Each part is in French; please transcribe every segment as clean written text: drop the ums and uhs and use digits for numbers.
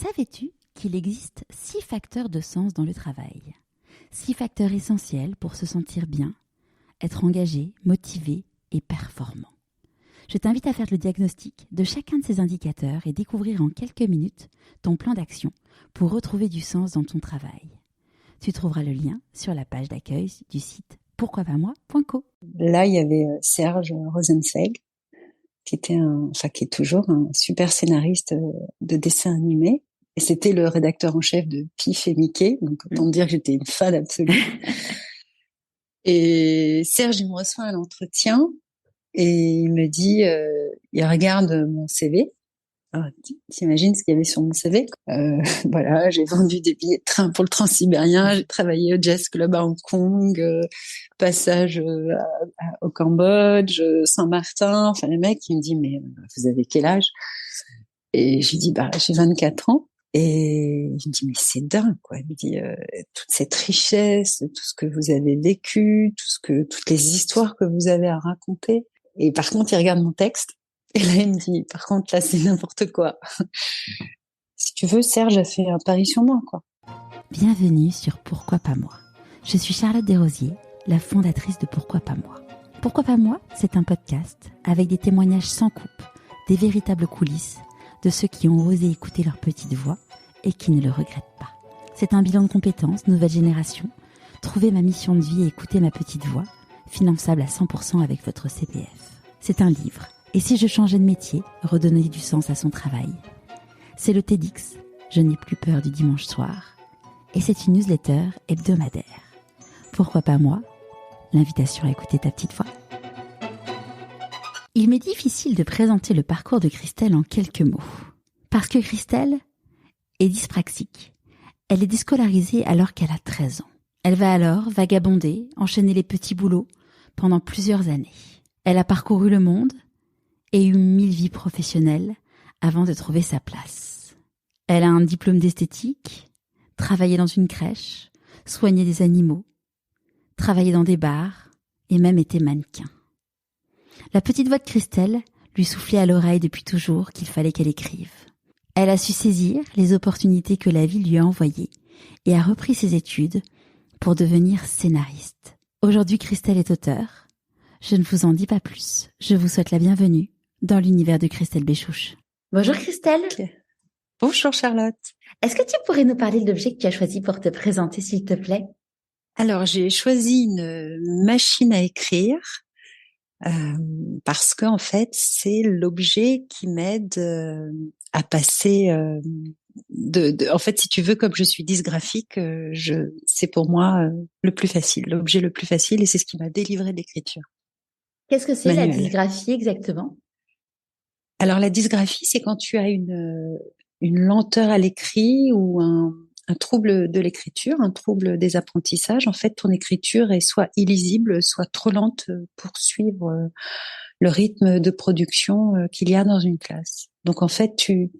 Savais-tu qu'il existe 6 facteurs de sens dans le travail? 6 facteurs essentiels pour se sentir bien, être engagé, motivé et performant. Je t'invite à faire le diagnostic de chacun de ces indicateurs et découvrir en quelques minutes ton plan d'action pour retrouver du sens dans ton travail. Tu trouveras le lien sur la page d'accueil du site pourquoipasmoi.co. Là, il y avait Serge Rosenzweig, qui est toujours un super scénariste de dessins animés. Et c'était le rédacteur en chef de Pif et Mickey. Donc, autant dire que j'étais une fan absolue. Et Serge, il me reçoit à l'entretien et il me dit, il regarde mon CV. Alors, t'imagines ce qu'il y avait sur mon CV? Voilà, j'ai vendu des billets de train pour le Transsibérien, j'ai travaillé au Jazz Club à Hong Kong, passage au Cambodge, Saint-Martin. Enfin, le mec, il me dit, mais vous avez quel âge? Et je lui dis, j'ai 24 ans. Et il me dit, mais c'est dingue, quoi. Il me dit, toute cette richesse, tout ce que vous avez vécu, toutes les histoires que vous avez à raconter. Et par contre, il regarde mon texte. Et là, il me dit, par contre, là, c'est n'importe quoi. Si tu veux, Serge a fait un pari sur moi, quoi. Bienvenue sur Pourquoi pas moi. Je suis Charlotte Desrosiers, la fondatrice de Pourquoi pas moi. Pourquoi pas moi, c'est un podcast avec des témoignages sans coupe, des véritables coulisses de ceux qui ont osé écouter leur petite voix et qui ne le regrettent pas. C'est un bilan de compétences, nouvelle génération, trouver ma mission de vie et écouter ma petite voix, finançable à 100% avec votre CPF. C'est un livre. Et si je changeais de métier, redonner du sens à son travail? C'est le TEDx, je n'ai plus peur du dimanche soir. Et c'est une newsletter hebdomadaire. Pourquoi pas moi? L'invitation à écouter ta petite voix. Il m'est difficile de présenter le parcours de Christelle en quelques mots. Parce que Christelle est dyspraxique. Elle est déscolarisée alors qu'elle a 13 ans. Elle va alors vagabonder, enchaîner les petits boulots pendant plusieurs années. Elle a parcouru le monde et eu 1000 vies professionnelles avant de trouver sa place. Elle a un diplôme d'esthétique, travaillé dans une crèche, soigné des animaux, travaillé dans des bars et même été mannequin. La petite voix de Christelle lui soufflait à l'oreille depuis toujours qu'il fallait qu'elle écrive. Elle a su saisir les opportunités que la vie lui a envoyées et a repris ses études pour devenir scénariste. Aujourd'hui, Christelle est auteure. Je ne vous en dis pas plus. Je vous souhaite la bienvenue dans l'univers de Christelle Béchouche. Bonjour Christelle. Okay. Bonjour Charlotte. Est-ce que tu pourrais nous parler de l'objet que tu as choisi pour te présenter, s'il te plaît? Alors, j'ai choisi une machine à écrire parce que en fait, c'est l'objet qui m'aide à passer. En fait, si tu veux, comme je suis dysgraphique, c'est pour moi le plus facile, l'objet le plus facile, et c'est ce qui m'a délivré de l'écriture. Qu'est-ce que c'est manuelle. La dysgraphie exactement? Alors, la dysgraphie, c'est quand tu as une lenteur à l'écrit ou un trouble de l'écriture, un trouble des apprentissages. En fait, ton écriture est soit illisible, soit trop lente pour suivre le rythme de production qu'il y a dans une classe. Donc, en fait, tu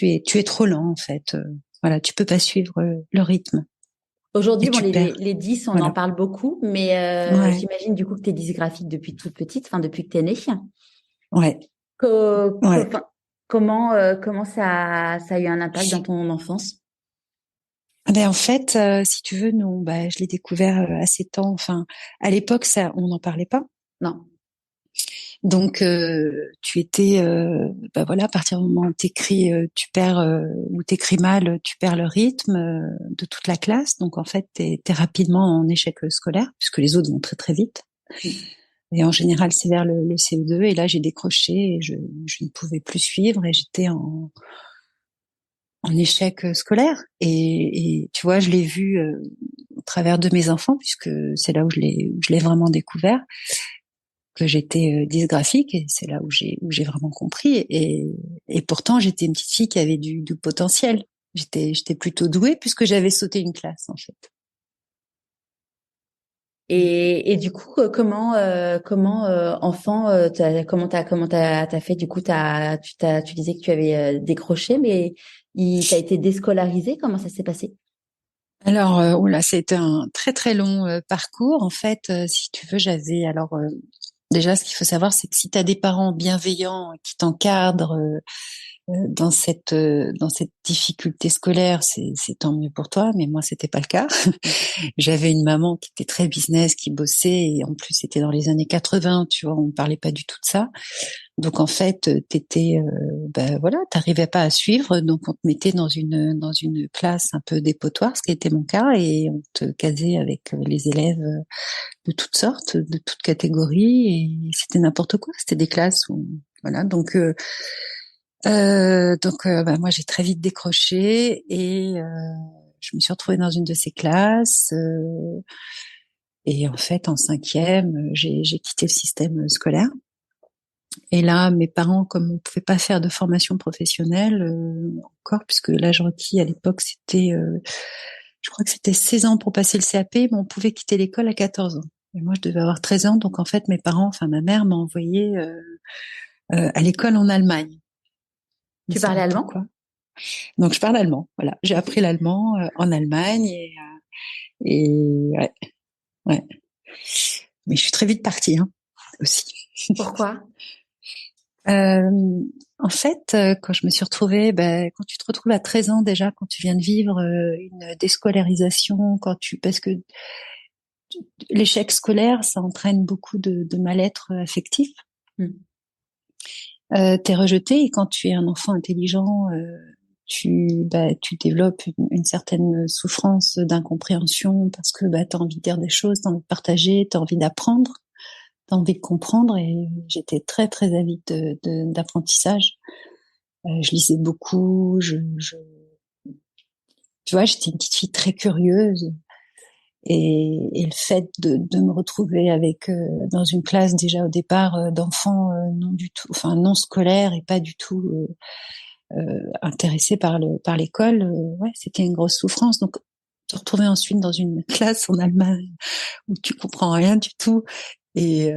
es trop lent, en fait. Voilà, tu peux pas suivre le rythme. Aujourd'hui, bon, les 10, on en parle beaucoup, mais ouais. J'imagine du coup que tu es dysgraphique depuis toute petite, enfin depuis que tu es née. Ouais. Comment ça a eu un impact dans ton enfance? En fait, si tu veux, non, je l'ai découvert assez temps. Enfin, à l'époque, on n'en parlait pas. Non. Donc, tu étais, voilà, à partir du moment où t'écris, tu perds, ou t'écris mal, tu perds le rythme de toute la classe. Donc, en fait, t'es rapidement en échec scolaire, puisque les autres vont très très vite. Et en général, c'est vers le CE2. Et là, j'ai décroché et je ne pouvais plus suivre et j'étais en échec scolaire. Et tu vois, je l'ai vu au travers de mes enfants, puisque c'est là où je l'ai vraiment découvert, que j'étais dysgraphique, et c'est là où j'ai vraiment compris. Et pourtant, j'étais une petite fille qui avait du potentiel. J'étais plutôt douée puisque j'avais sauté une classe, en fait. Et du coup, comment enfant, comment t'as fait? Du coup, tu disais que tu avais décroché, mais t'as été déscolarisé. Comment ça s'est passé? Alors, c'était un très très long parcours. En fait, si tu veux, déjà, ce qu'il faut savoir, c'est que si tu as des parents bienveillants qui t'encadrent, dans cette difficulté scolaire, c'est tant mieux pour toi, mais moi c'était pas le cas. J'avais une maman qui était très business, qui bossait, et en plus c'était dans les années 80, tu vois, on parlait pas du tout de ça. Donc en fait, t'étais, ben voilà, t'arrivais pas à suivre, donc on te mettait dans une classe un peu dépotoir, ce qui était mon cas, et on te casait avec les élèves de toutes sortes, de toutes catégories, et c'était n'importe quoi. C'était des classes où, voilà, bah, moi j'ai très vite décroché et je me suis retrouvée dans une de ces classes. Et en fait, en cinquième, j'ai quitté le système scolaire. Et là, mes parents, comme on pouvait pas faire de formation professionnelle encore, puisque l'âge requis à l'époque c'était, je crois que c'était 16 ans pour passer le CAP, mais on pouvait quitter l'école à 14 ans. Et moi, je devais avoir 13 ans, donc en fait, mes parents, enfin ma mère, m'a envoyée à l'école en Allemagne. Tu parlais allemand? Pourquoi? Donc je parle allemand. Voilà, j'ai appris l'allemand en Allemagne et ouais, ouais. Mais je suis très vite partie hein, aussi. Pourquoi? Euh, En fait, quand je me suis retrouvée, ben, quand tu te retrouves à 13 ans déjà, quand tu viens de vivre une déscolarisation, parce que l'échec scolaire, ça entraîne beaucoup de mal-être affectif. Mm. T'es rejeté et quand tu es un enfant intelligent, tu développes une certaine souffrance d'incompréhension parce que t'as envie de dire des choses, t'as envie de partager, t'as envie d'apprendre, t'as envie de comprendre et j'étais très très avide d'apprentissage. Je lisais beaucoup, tu vois, j'étais une petite fille très curieuse et le fait de me retrouver avec dans une classe déjà au départ d'enfants non du tout, enfin non scolaires et pas du tout intéressée par l'école, ouais, c'était une grosse souffrance. Donc, te retrouver ensuite dans une classe en Allemagne où tu comprends rien du tout et,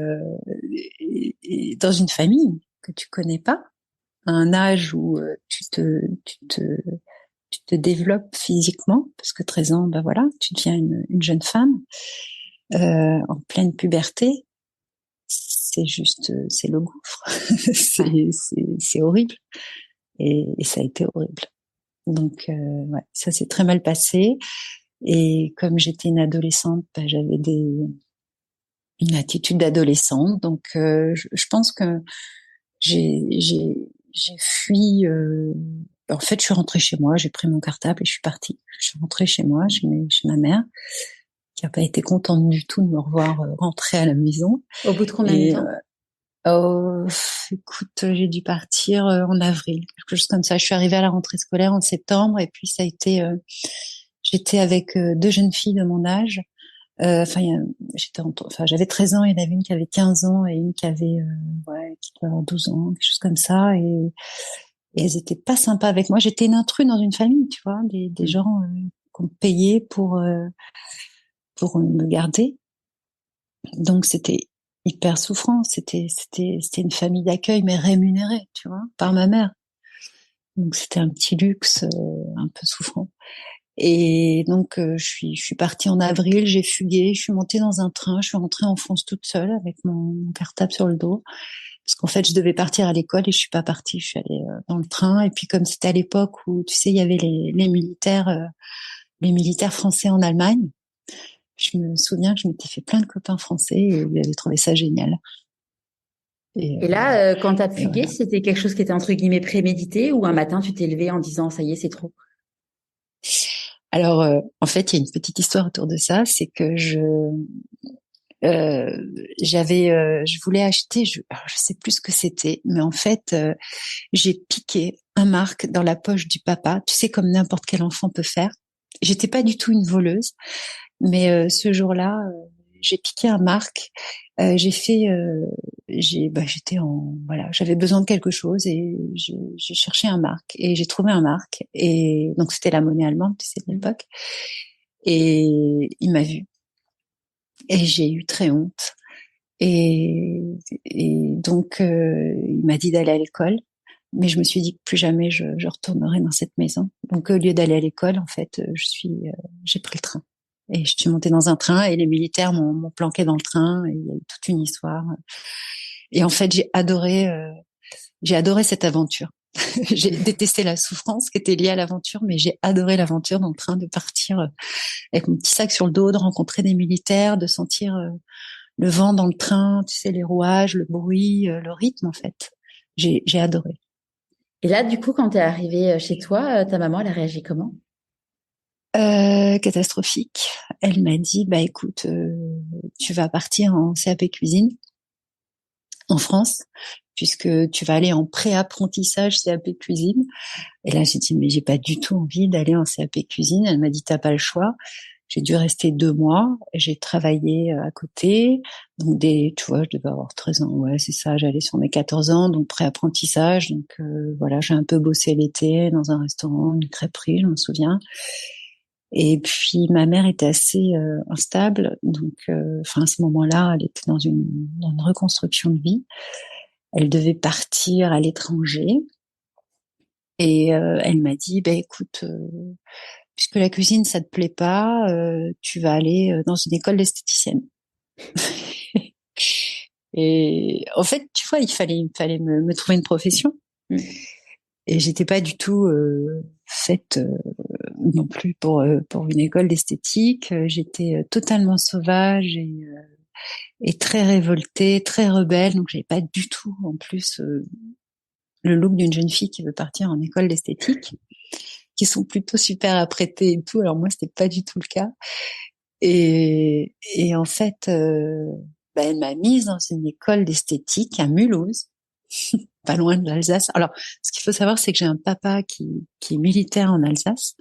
et dans une famille que tu connais pas, à un âge où tu te développes physiquement, parce que 13 ans, ben voilà, tu deviens une jeune femme en pleine puberté. C'est juste, c'est le gouffre. C'est horrible. Et ça a été horrible. Donc, ouais, ça s'est très mal passé. Et comme j'étais une adolescente, bah, j'avais une attitude d'adolescente. Donc, je pense que j'ai fui. En fait, je suis rentrée chez moi, j'ai pris mon cartable et je suis partie. Je suis rentrée chez moi, chez ma mère, qui a pas été contente du tout de me revoir rentrer à la maison. Au bout de combien de Et temps? oh, écoute, j'ai dû partir en avril, quelque chose comme ça. Je suis arrivée à la rentrée scolaire en septembre et puis ça a été, j'étais avec deux jeunes filles de mon âge. Enfin, enfin, j'avais 13 ans, il y en avait une qui avait 15 ans et une qui avait, ouais, qui devait avoir 12 ans, quelque chose comme ça. Et elles étaient pas sympas avec moi. J'étais une intruse dans une famille, tu vois, des gens qu'on payait pour me garder. Donc c'était hyper souffrant. C'était une famille d'accueil, mais rémunérée, tu vois, par ma mère. Donc c'était un petit luxe un peu souffrant. Et donc je suis partie en avril, j'ai fugué, je suis montée dans un train, je suis rentrée en France toute seule avec mon cartable sur le dos, parce qu'en fait je devais partir à l'école et je suis pas partie, je suis allée dans le train. Et puis comme c'était à l'époque où tu sais il y avait les militaires français en Allemagne, je me souviens que je m'étais fait plein de copains français et ils avaient trouvé ça génial. Et, Et là, quand t'as et fugué, voilà. c'était quelque chose qui était entre guillemets prémédité ou un matin tu t'es levé en disant ça y est, c'est trop. Alors, en fait, il y a une petite histoire autour de ça, c'est que je voulais acheter, alors je sais plus ce que c'était, mais en fait, j'ai piqué un marque dans la poche du papa, tu sais, comme n'importe quel enfant peut faire. J'étais pas du tout une voleuse, mais ce jour-là, j'ai piqué un marque. J'ai fait, j'étais voilà, j'avais besoin de quelque chose et j'ai cherché un marque et j'ai trouvé un marque et donc c'était la monnaie allemande, tu sais, de l'époque. Et il m'a vu et j'ai eu très honte. Et, et donc il m'a dit d'aller à l'école, mais je me suis dit que plus jamais je retournerai dans cette maison. Donc au lieu d'aller à l'école, en fait, j'ai pris le train. Et je suis montée dans un train et les militaires m'ont planqué dans le train et il y a eu toute une histoire. Et en fait, j'ai adoré cette aventure. J'ai détesté la souffrance qui était liée à l'aventure, mais j'ai adoré l'aventure dans le train, de partir avec mon petit sac sur le dos, de rencontrer des militaires, de sentir le vent dans le train, tu sais, les rouages, le bruit, le rythme, en fait. J'ai adoré. Et là, du coup, quand t'es arrivée chez toi, ta maman, elle a réagi comment? Catastrophique. Elle m'a dit, bah écoute, tu vas partir en CAP cuisine en France, puisque tu vas aller en pré-apprentissage CAP cuisine. Et là, j'ai dit, mais j'ai pas du tout envie d'aller en CAP cuisine. Elle m'a dit, t'as pas le choix. J'ai dû rester 2 mois. J'ai travaillé à côté. Donc tu vois, je devais avoir 13 ans. Ouais, c'est ça. J'allais sur mes 14 ans, donc pré-apprentissage. Donc voilà, j'ai un peu bossé l'été dans un restaurant, une crêperie, je me souviens. Et puis ma mère était assez instable, donc à ce moment-là, elle était dans une reconstruction de vie. Elle devait partir à l'étranger et elle m'a dit, bah écoute, puisque la cuisine ça te plaît pas, tu vas aller dans une école d'esthéticienne. Et en fait, tu vois, il fallait me trouver une profession. Et j'étais pas du tout faite non plus pour une école d'esthétique. J'étais totalement sauvage et très révoltée, très rebelle. Donc j'avais pas du tout en plus le look d'une jeune fille qui veut partir en école d'esthétique, qui sont plutôt super apprêtées et tout. Alors moi c'était pas du tout le cas. Et en fait, elle m'a mise dans une école d'esthétique à Mulhouse, pas loin de l'Alsace. Alors, ce qu'il faut savoir, c'est que j'ai un papa qui est militaire en Alsace,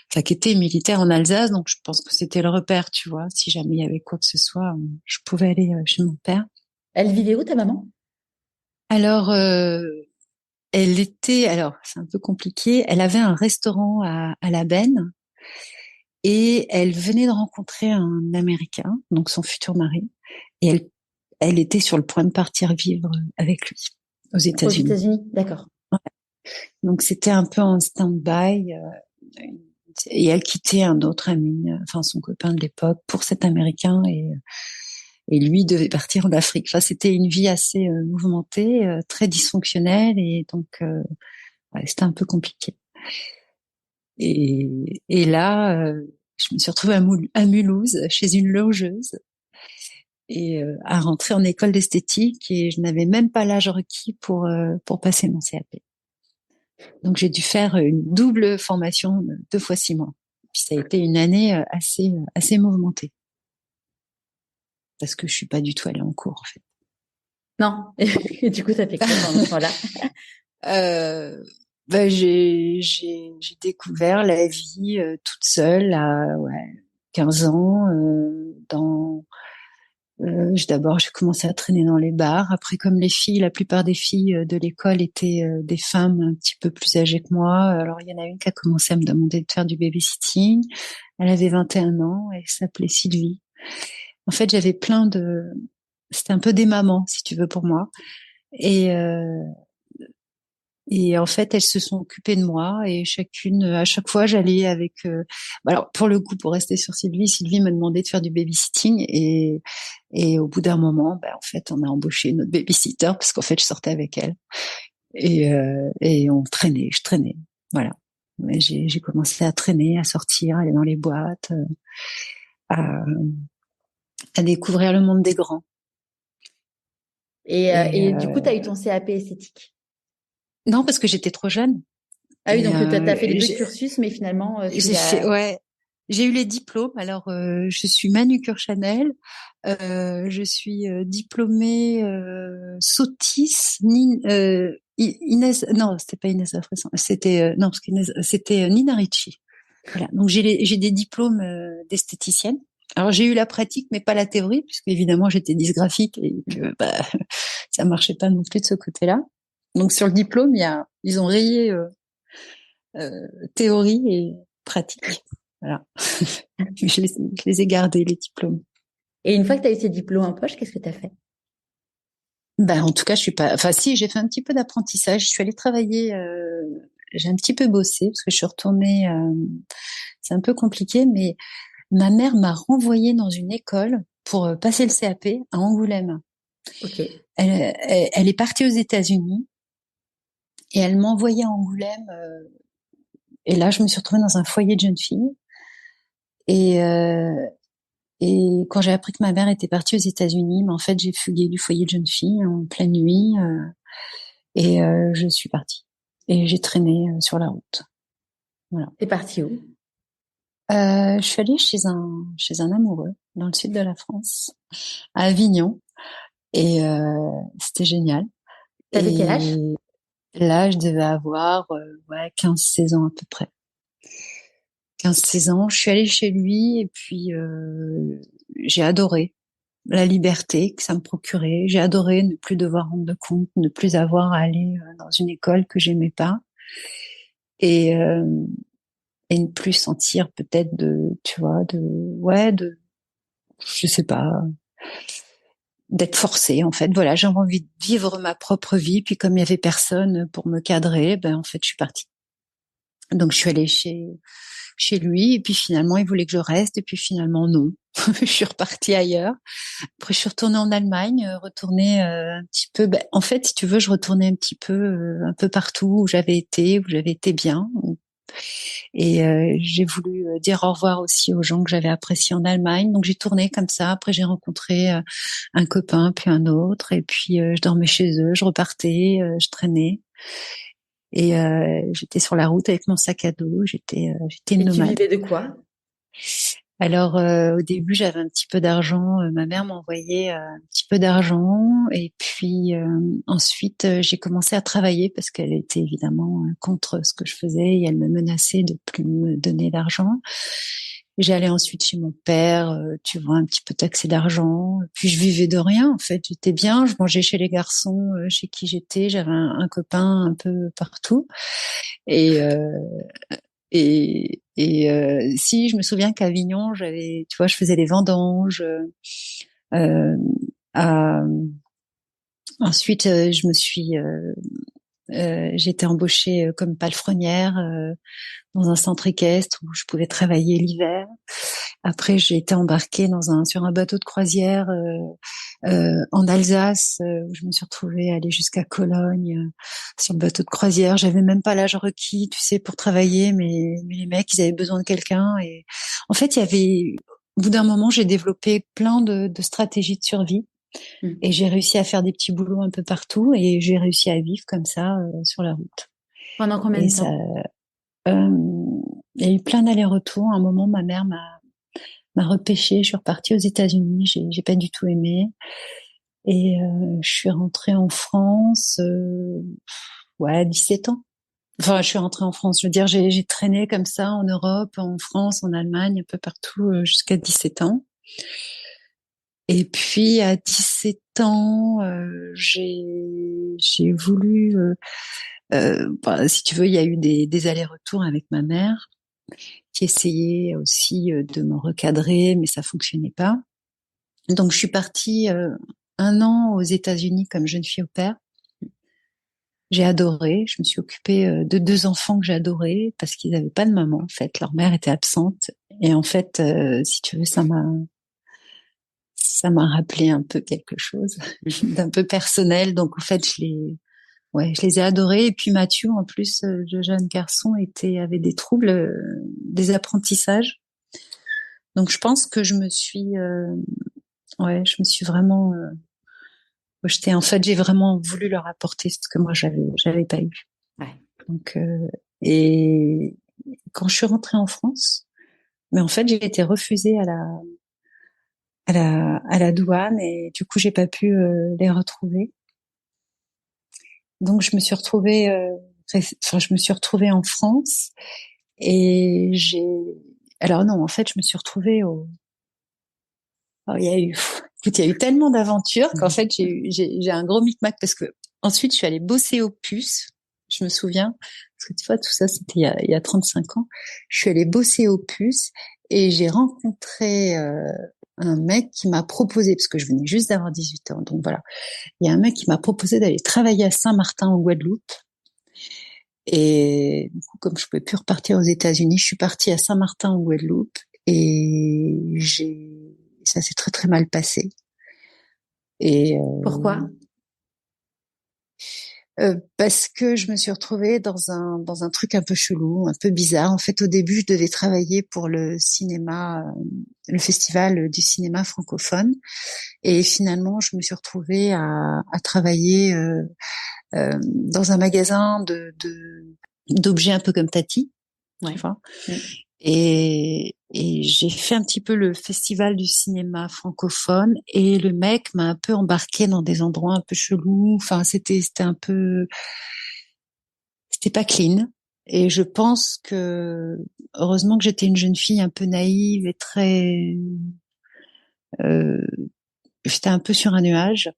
enfin qui était militaire en Alsace, donc je pense que c'était le repère, tu vois. Si jamais il y avait quoi que ce soit, je pouvais aller chez mon père. Elle vivait où, ta maman? Alors, alors c'est un peu compliqué. Elle avait un restaurant à La Benne et elle venait de rencontrer un Américain, donc son futur mari, et elle était sur le point de partir vivre avec lui aux Aux États-Unis. États-Unis, d'accord. Donc c'était un peu en stand-by. Et elle quittait un autre ami, enfin son copain de l'époque, pour cet Américain et lui devait partir en Afrique. Enfin, c'était une vie assez mouvementée, très dysfonctionnelle et donc ouais, c'était un peu compliqué. Et là, je me suis retrouvée à Mulhouse chez une logeuse et à rentrer en école d'esthétique et je n'avais même pas l'âge requis pour passer mon CAP. Donc j'ai dû faire une double formation de 2 fois 6 mois. Puis ça a été une année assez mouvementée parce que je suis pas du tout allée en cours en fait. Non. Et du coup, t'as fait quoi pendant ce temps-là? Euh, j'ai découvert la vie toute seule à 15 ans d'abord j'ai commencé à traîner dans les bars. Après, comme la plupart des filles de l'école étaient des femmes un petit peu plus âgées que moi, alors il y en a une qui a commencé à me demander de faire du babysitting. Elle avait 21 ans et elle s'appelait Sylvie. En fait, c'était un peu des mamans, si tu veux, pour moi. Et et en fait, elles se sont occupées de moi et à chaque fois, j'allais avec. Alors, pour le coup, pour rester sur Sylvie m'a demandé de faire du babysitting et au bout d'un moment, en fait, on a embauché notre babysitter parce qu'en fait, je sortais avec elle et on traînait, je traînais, voilà. Mais j'ai commencé à traîner, à sortir, aller dans les boîtes, à, à découvrir le monde des grands. Et Et du coup, t'as eu ton CAP esthétique. non, parce que j'étais trop jeune. Ah oui, Et donc t'as fait les deux cursus, mais finalement, tu j'ai fait, l'as. ouais, j'ai eu les diplômes. Alors, je suis manucure Chanel. Je suis diplômée Sotis, Inès. Non, c'était pas Inès Lafresson. C'était non, parce qu'Inès, c'était Nina Ricci. Voilà. Donc j'ai des diplômes d'esthéticienne. Alors j'ai eu la pratique, mais pas la théorie, puisque évidemment j'étais dysgraphique et que ça marchait pas non plus de ce côté-là. Donc sur le diplôme, ils ont rayé théorie et pratique. Voilà. Je les ai gardés, les diplômes. Et une fois que t'as eu ces diplômes en poche, qu'est-ce que t'as fait? En tout cas, je suis pas. Enfin, si, j'ai fait un petit peu d'apprentissage. Je suis allée travailler. J'ai un petit peu bossé parce que je suis retournée. C'est un peu compliqué, mais ma mère m'a renvoyée dans une école pour passer le CAP à Angoulême. Ok. Elle est partie aux États-Unis Et elle m'envoyait à Angoulême. Et là, je me suis retrouvée dans un foyer de jeunes filles. Et, euh, et quand j'ai appris que ma mère était partie aux États-Unis, mais en fait, j'ai fugué du foyer de jeunes filles en pleine nuit. Je suis partie. Et j'ai traîné sur la route. Voilà. T'es partie où? Je suis allée chez un amoureux dans le sud de la France, à Avignon. C'était génial. T'avais quel âge? Et là, je devais avoir 15-16 ans à peu près. 15-16 ans, je suis allée chez lui et puis j'ai adoré la liberté que ça me procurait. J'ai adoré ne plus devoir rendre de compte, ne plus avoir à aller dans une école que j'aimais pas et, euh, et ne plus sentir peut-être tu vois, je sais pas, d'être forcée en fait. Voilà, j'avais envie de vivre ma propre vie. Puis comme il y avait personne pour me cadrer, ben en fait, je suis partie. Donc je suis allée chez lui et puis finalement il voulait que je reste et puis finalement non. Je suis repartie ailleurs. Après je suis retournée en Allemagne, retournée un petit peu. Ben, en fait, si tu veux, je retournais un peu partout où j'avais été bien. J'ai voulu dire au revoir aussi aux gens que j'avais appréciés en Allemagne. Donc j'ai tourné comme ça. Après j'ai rencontré un copain, puis un autre. Et puis je dormais chez eux, je repartais, je traînais. J'étais sur la route avec mon sac à dos. J'étais une Et tu nomade. vivais de quoi? Alors au début j'avais un petit peu d'argent. Ma mère m'envoyait un petit peu d'argent. Et puis ensuite j'ai commencé à travailler parce qu'elle était évidemment contre ce que je faisais et elle me menaçait de plus me donner d'argent. J'allais ensuite chez mon père, tu vois, un petit peu taxé d'argent. Puis je vivais de rien, en fait. J'étais bien, je mangeais chez les garçons chez qui j'étais. J'avais un copain un peu partout. Et, euh, si je me souviens qu'à Avignon, tu vois, je faisais les vendanges. Euh, à- ensuite, j'ai été embauchée comme palefrenière dans un centre équestre où je pouvais travailler l'hiver. Après, j'ai été embarquée sur un bateau de croisière en Alsace, où je me suis retrouvée à aller jusqu'à Cologne sur le bateau de croisière. J'avais même pas l'âge requis, tu sais, pour travailler, mais les mecs, ils avaient besoin de quelqu'un. Et en fait, au bout d'un moment, j'ai développé plein de stratégies de survie. Hmm. Et j'ai réussi à faire des petits boulots un peu partout et j'ai réussi à vivre comme ça sur la route. Pendant combien Et de ça, temps? il y a eu plein d'allers-retours. À un moment, ma mère m'a repêchée. Je suis repartie aux États-Unis. J'ai pas du tout aimé. Je suis rentrée en France, à 17 ans. Enfin, je suis rentrée en France. Je veux dire, j'ai traîné comme ça en Europe, en France, en Allemagne, un peu partout jusqu'à 17 ans. Et puis à 17 ans, j'ai voulu, si tu veux, il y a eu des allers-retours avec ma mère qui essayait aussi de me recadrer, mais ça fonctionnait pas. Donc je suis partie un an aux États-Unis comme jeune fille au pair. J'ai adoré. Je me suis occupée de deux enfants que j'adorais parce qu'ils n'avaient pas de maman en fait. Leur mère était absente et en fait, si tu veux, ça m'a rappelé un peu quelque chose d'un peu personnel. Donc en fait, je les ai adorés. Et puis Mathieu, en plus, le jeune garçon avait des troubles, des apprentissages. Donc je pense que je me suis vraiment projetée. En fait, j'ai vraiment voulu leur apporter ce que moi j'avais pas eu. Ouais. Donc et quand je suis rentrée en France, mais en fait j'ai été refusée à la douane et du coup j'ai pas pu les retrouver. Donc je me suis retrouvée en France et alors non, en fait, je me suis retrouvée il y a eu, écoute, il y a eu tellement d'aventures qu'en fait, j'ai un gros micmac parce que ensuite, je suis allée bosser au puce. Je me souviens, parce que tu vois, tout ça, c'était il y a 35 ans. Je suis allée bosser au puce et j'ai rencontré un mec qui m'a proposé, parce que je venais juste d'avoir 18 ans, donc voilà. Il y a un mec qui m'a proposé d'aller travailler à Saint-Martin en Guadeloupe. Et du coup, comme je pouvais plus repartir aux États-Unis, je suis partie à Saint-Martin en Guadeloupe et ça s'est très très mal passé. Et Pourquoi? Parce que je me suis retrouvée dans un truc un peu chelou, un peu bizarre. En fait, au début, je devais travailler pour le cinéma, le festival du cinéma francophone, et finalement, je me suis retrouvée à travailler dans un magasin d'objets un peu comme Tati, tu vois. Mm. Et j'ai fait un petit peu le festival du cinéma francophone, et le mec m'a un peu embarqué dans des endroits un peu chelous. Enfin, c'était un peu, c'était pas clean. Et je pense que heureusement que j'étais une jeune fille un peu naïve et très, euh, j'étais un peu sur un nuage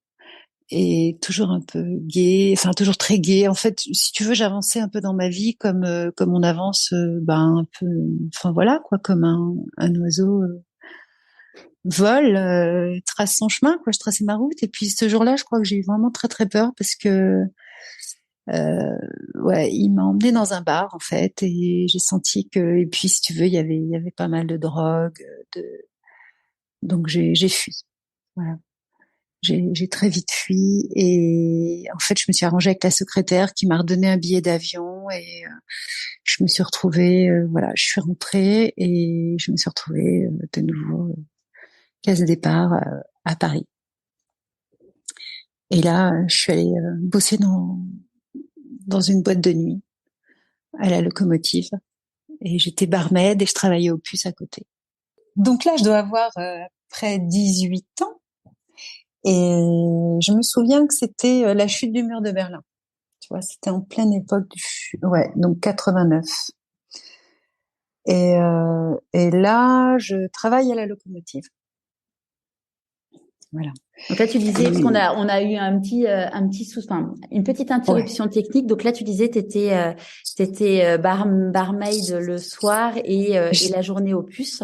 et toujours un peu gaie, enfin toujours très gaie. En fait, si tu veux, j'avançais un peu dans ma vie comme on avance, ben un peu, enfin voilà quoi, comme un oiseau vole, trace son chemin quoi. Je traçais ma route, et puis ce jour-là, je crois que j'ai eu vraiment très très peur parce que ouais, il m'a emmené dans un bar en fait, et j'ai senti que, et puis si tu veux, il y avait pas mal de drogue, de donc j'ai fui. Voilà. J'ai très vite fui, et en fait je me suis arrangée avec la secrétaire qui m'a redonné un billet d'avion, et je me suis retrouvée, voilà, je suis rentrée et je me suis retrouvée de nouveau case départ à Paris. Et là je suis allée bosser dans une boîte de nuit à la Locomotive, et j'étais barmaid et je travaillais au Puce à côté. Donc là je dois avoir près 18 ans, et je me souviens que c'était la chute du mur de Berlin. Tu vois, c'était en pleine époque ouais, donc 89. Et là, je travaille à la Locomotive. Voilà. Donc là, tu disais, parce Et, on a eu un petit enfin, une petite ouais. interruption technique. Donc là, tu disais, t'étais barmaid le soir et la journée au puces.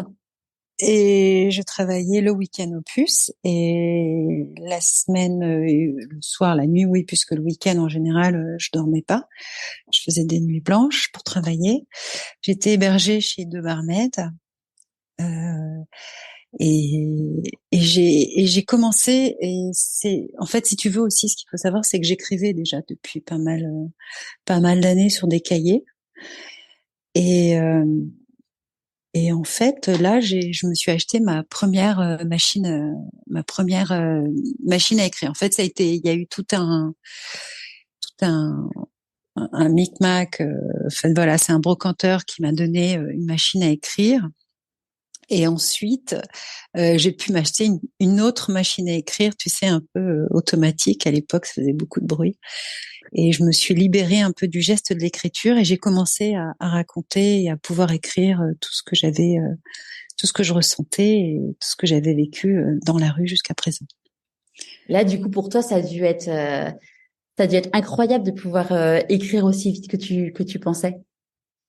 Et je travaillais le week-end au Puce, et la semaine, le soir, la nuit, oui, puisque le week-end, en général, je dormais pas. Je faisais des nuits blanches pour travailler. J'étais hébergée chez deux barmaids. Euh, et j'ai commencé, et c'est en fait, si tu veux aussi, ce qu'il faut savoir, c'est que j'écrivais déjà depuis pas mal d'années sur des cahiers, et et en fait là je me suis acheté ma première machine à écrire. En fait, ça a été, il y a eu tout un micmac, enfin voilà, c'est un brocanteur qui m'a donné une machine à écrire. Et ensuite, j'ai pu m'acheter une autre machine à écrire, tu sais, un peu automatique. À l'époque, ça faisait beaucoup de bruit. Et je me suis libérée un peu du geste de l'écriture, et j'ai commencé à raconter et à pouvoir écrire tout ce que j'avais, tout ce que je ressentais et tout ce que j'avais vécu dans la rue jusqu'à présent. Là, du coup, pour toi, ça a dû être incroyable de pouvoir écrire aussi vite que tu pensais.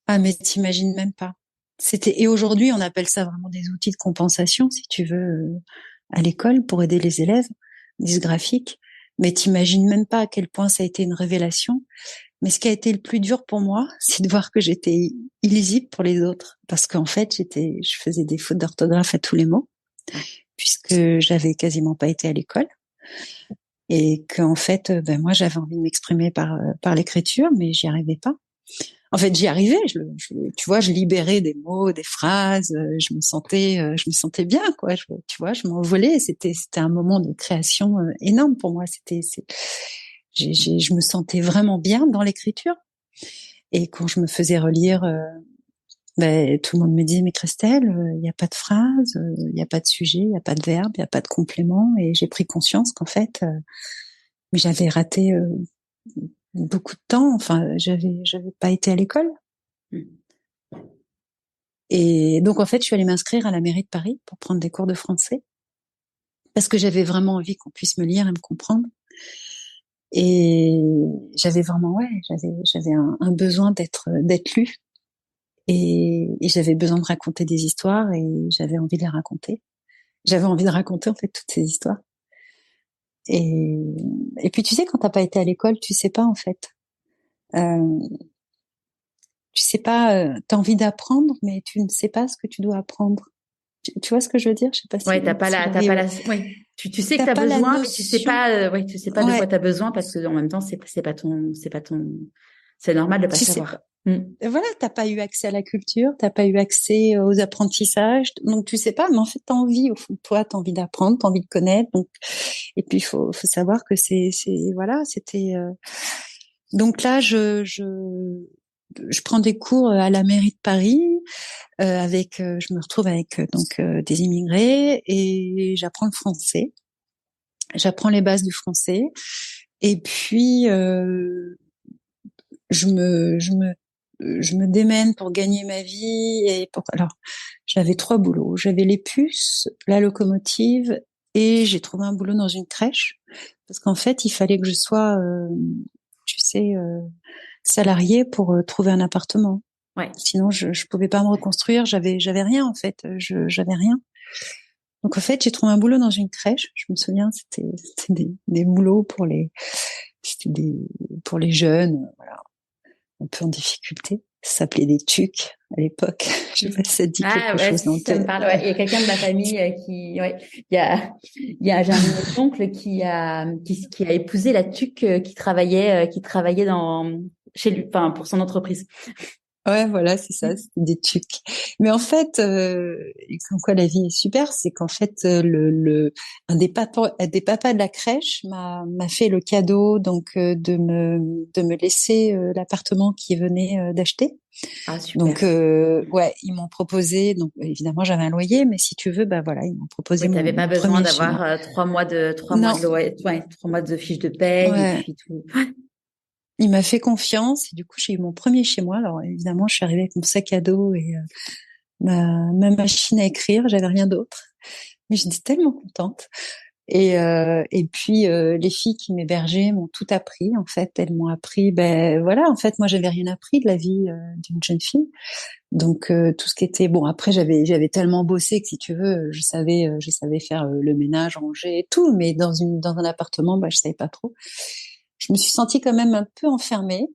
Ah, mais t'imagines même pas. Et aujourd'hui, on appelle ça vraiment des outils de compensation, si tu veux, à l'école pour aider les élèves dysgraphiques. Mais t'imagines même pas à quel point ça a été une révélation. Mais ce qui a été le plus dur pour moi, c'est de voir que j'étais illisible pour les autres. Parce qu'en fait, je faisais des fautes d'orthographe à tous les mots, puisque j'avais quasiment pas été à l'école. Et qu'en fait, ben moi, j'avais envie de m'exprimer par l'écriture, mais j'y arrivais pas. En fait, j'y arrivais. Tu vois, je libérais des mots, des phrases. Je me sentais bien, quoi. Tu vois, je m'envolais. C'était un moment de création énorme pour moi. Je me sentais vraiment bien dans l'écriture. Et quand je me faisais relire, ben, tout le monde me disait, mais Christelle, il n'y a pas de phrase, il n'y a pas de sujet, il n'y a pas de verbe, il n'y a pas de complément. Et j'ai pris conscience qu'en fait, mais j'avais raté beaucoup de temps. Enfin, j'avais pas été à l'école. Et donc, en fait, je suis allée m'inscrire à la mairie de Paris pour prendre des cours de français, parce que j'avais vraiment envie qu'on puisse me lire et me comprendre. Et j'avais vraiment, ouais, j'avais un besoin d'être lue. Et j'avais besoin de raconter des histoires, et j'avais envie de les raconter. J'avais envie de raconter, en fait, toutes ces histoires. Et, et puis, tu sais, quand t'as pas été à l'école, tu sais pas, en fait. Euh, tu sais pas, t'as envie d'apprendre, mais tu ne sais pas ce que tu dois apprendre. Tu vois ce que je veux dire? Je sais pas Ouais, si t'as pas j'arrive. la, oui. Tu sais que T'as t'as pas la besoin, mais tu sais notion. pas, ouais, tu sais pas de quoi Ouais, t'as besoin parce que en même temps, c'est pas ton, c'est normal de pas tu sais savoir. pas. Mm. Voilà, t'as pas eu accès à la culture, t'as pas eu accès aux apprentissages, donc tu sais pas, mais en fait, t'as envie, au fond de toi, t'as envie d'apprendre, t'as envie de connaître, donc, et puis, faut savoir que voilà, c'était, donc là, je prends des cours à la mairie de Paris, je me retrouve avec, des immigrés, et j'apprends le français, j'apprends les bases du français, et puis, je me, je me, je me démène pour gagner ma vie alors, j'avais 3 boulots. J'avais les puces, la locomotive et j'ai trouvé un boulot dans une crèche parce qu'en fait, il fallait que je sois, tu sais, salariée pour trouver un appartement. Ouais. Sinon, je pouvais pas me reconstruire. J'avais rien en fait. J'avais rien. Donc en fait, j'ai trouvé un boulot dans une crèche. Je me souviens, c'était des boulots c'était des, pour les jeunes. Voilà, un peu en difficulté. Ça s'appelait des tucs à l'époque. Je sais pas si ça te dit Ah quelque ouais, chose. si, Donc, ça me parle. Ouais. Il y a quelqu'un de ma famille ouais, j'ai un oncle qui a épousé la tuque qui travaillait chez lui, enfin pour son entreprise. ouais, voilà, c'est ça, c'est des tucs. Mais en fait, comme quoi la vie est super, c'est qu'en fait, un des papas de la crèche m'a fait le cadeau donc de me laisser l'appartement qu'il venait d'acheter. Ah super. Donc ouais, ils m'ont proposé. Donc évidemment, j'avais un loyer, mais si tu veux, bah voilà, ils m'ont proposé Oui, t'avais pas mon besoin premier chez moi. d'avoir 3 mois de Non, loyer, ouais, 3 mois de fiche de paye et ouais. puis tout. Il m'a fait confiance et du coup j'ai eu mon premier chez moi. Alors évidemment, je suis arrivée avec mon sac à dos et ma machine à écrire. J'avais rien d'autre, mais j'étais tellement contente. Et puis les filles qui m'hébergeaient m'ont tout appris. En fait, elles m'ont appris. Ben voilà, en fait, moi j'avais rien appris de la vie d'une jeune fille. Donc tout ce qui était bon. Après, j'avais tellement bossé que si tu veux, je savais faire le ménage, ranger et tout. Mais dans un appartement, bah je savais pas trop. Je me suis sentie quand même un peu enfermée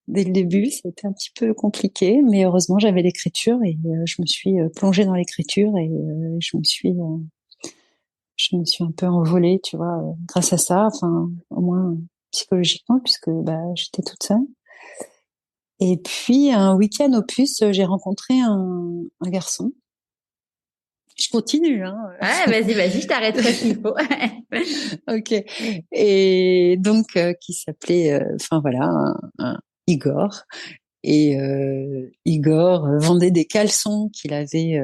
dès le début. C'était un petit peu compliqué, mais heureusement j'avais l'écriture et je me suis plongée dans l'écriture et je me suis un peu envolée, tu vois, grâce à ça. Enfin, au moins psychologiquement, puisque bah j'étais toute seule. Et puis un week-end au Puce, j'ai rencontré un garçon. Je continue, hein. Ouais, vas-y, je t'arrêterai s'il faut. Ok. Et donc qui s'appelait, enfin voilà, Igor. Et Igor vendait des caleçons qu'il avait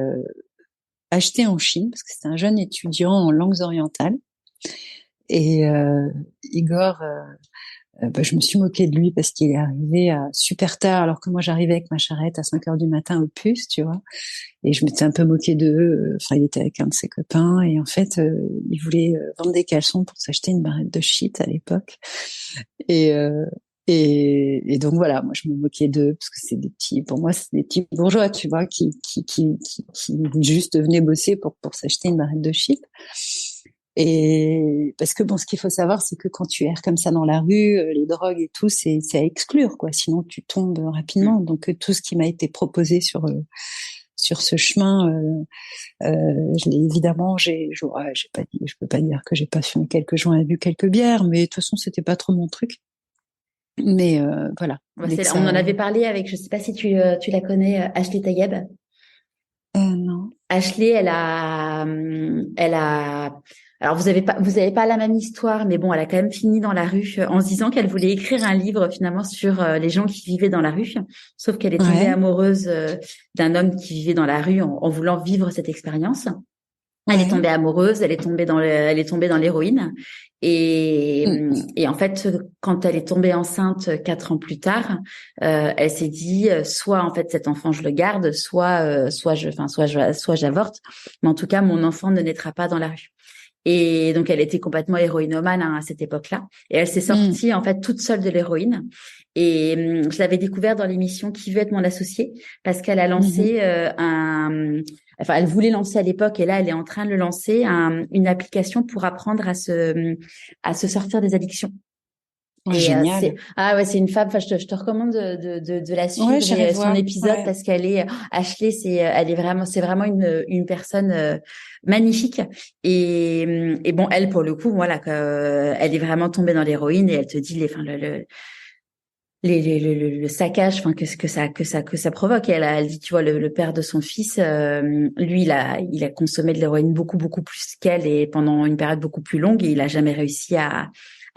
achetés en Chine, parce que c'était un jeune étudiant en langues orientales. Et Igor, bah, je me suis moquée de lui parce qu'il est arrivé super tard, alors que moi j'arrivais avec ma charrette à 5 heures du matin au Puce, tu vois. Et je m'étais un peu moquée d'eux. Enfin, il était avec un de ses copains et en fait, il voulait vendre des caleçons pour s'acheter une barrette de shit à l'époque. Et, euh, et donc voilà, moi je me moquais d'eux parce que c'est des petits, pour moi c'est des petits bourgeois, tu vois, qui juste venaient bosser pour s'acheter une barrette de shit. Et parce que bon, ce qu'il faut savoir, c'est que quand tu erres comme ça dans la rue, les drogues et tout, c'est à exclure, quoi. Sinon, tu tombes rapidement. Donc tout ce qui m'a été proposé sur ce chemin, je l'ai évidemment, j'ai pas dit, je peux pas dire que j'ai pas fumé quelques joints et bu quelques bières, mais de toute façon, c'était pas trop mon truc. Mais voilà, Bah, dès que on en ça, avait parlé avec, je sais pas si tu la connais, Ashley Tayeb. non, Ashley, alors vous avez pas la même histoire, mais bon, elle a quand même fini dans la rue en se disant qu'elle voulait écrire un livre finalement sur les gens qui vivaient dans la rue, sauf qu'elle est tombée ouais, amoureuse d'un homme qui vivait dans la rue en voulant vivre cette expérience. Elle est ouais, tombée amoureuse, elle est tombée dans l'héroïne. mm, Et en fait, quand elle est tombée enceinte 4 ans plus tard, elle s'est dit soit en fait cet enfant je le garde, soit j'avorte. Mais en tout cas, mon enfant ne naîtra pas dans la rue. Et donc, elle était complètement héroïnomane à cette époque-là. Et elle s'est mm, sortie, en fait, toute seule de l'héroïne. Et je l'avais découvert dans l'émission Qui veut être mon associé parce qu'elle a mhm. lancé enfin, elle voulait lancer à l'époque et là, elle est en train de le lancer, une application pour apprendre à se sortir des addictions. Ouais, Et génial. c'est une femme. Enfin, je te recommande de la Ouais, suivre j'irai et son voir. épisode Ouais. parce qu'elle est Ashley, c'est vraiment une personne magnifique. Et bon, elle pour le coup, voilà, elle est vraiment tombée dans l'héroïne et elle te dit enfin le saccage, enfin que ça provoque. Elle dit, tu vois, le père de son fils, lui, il a consommé de l'héroïne beaucoup beaucoup plus qu'elle et pendant une période beaucoup plus longue et il a jamais réussi à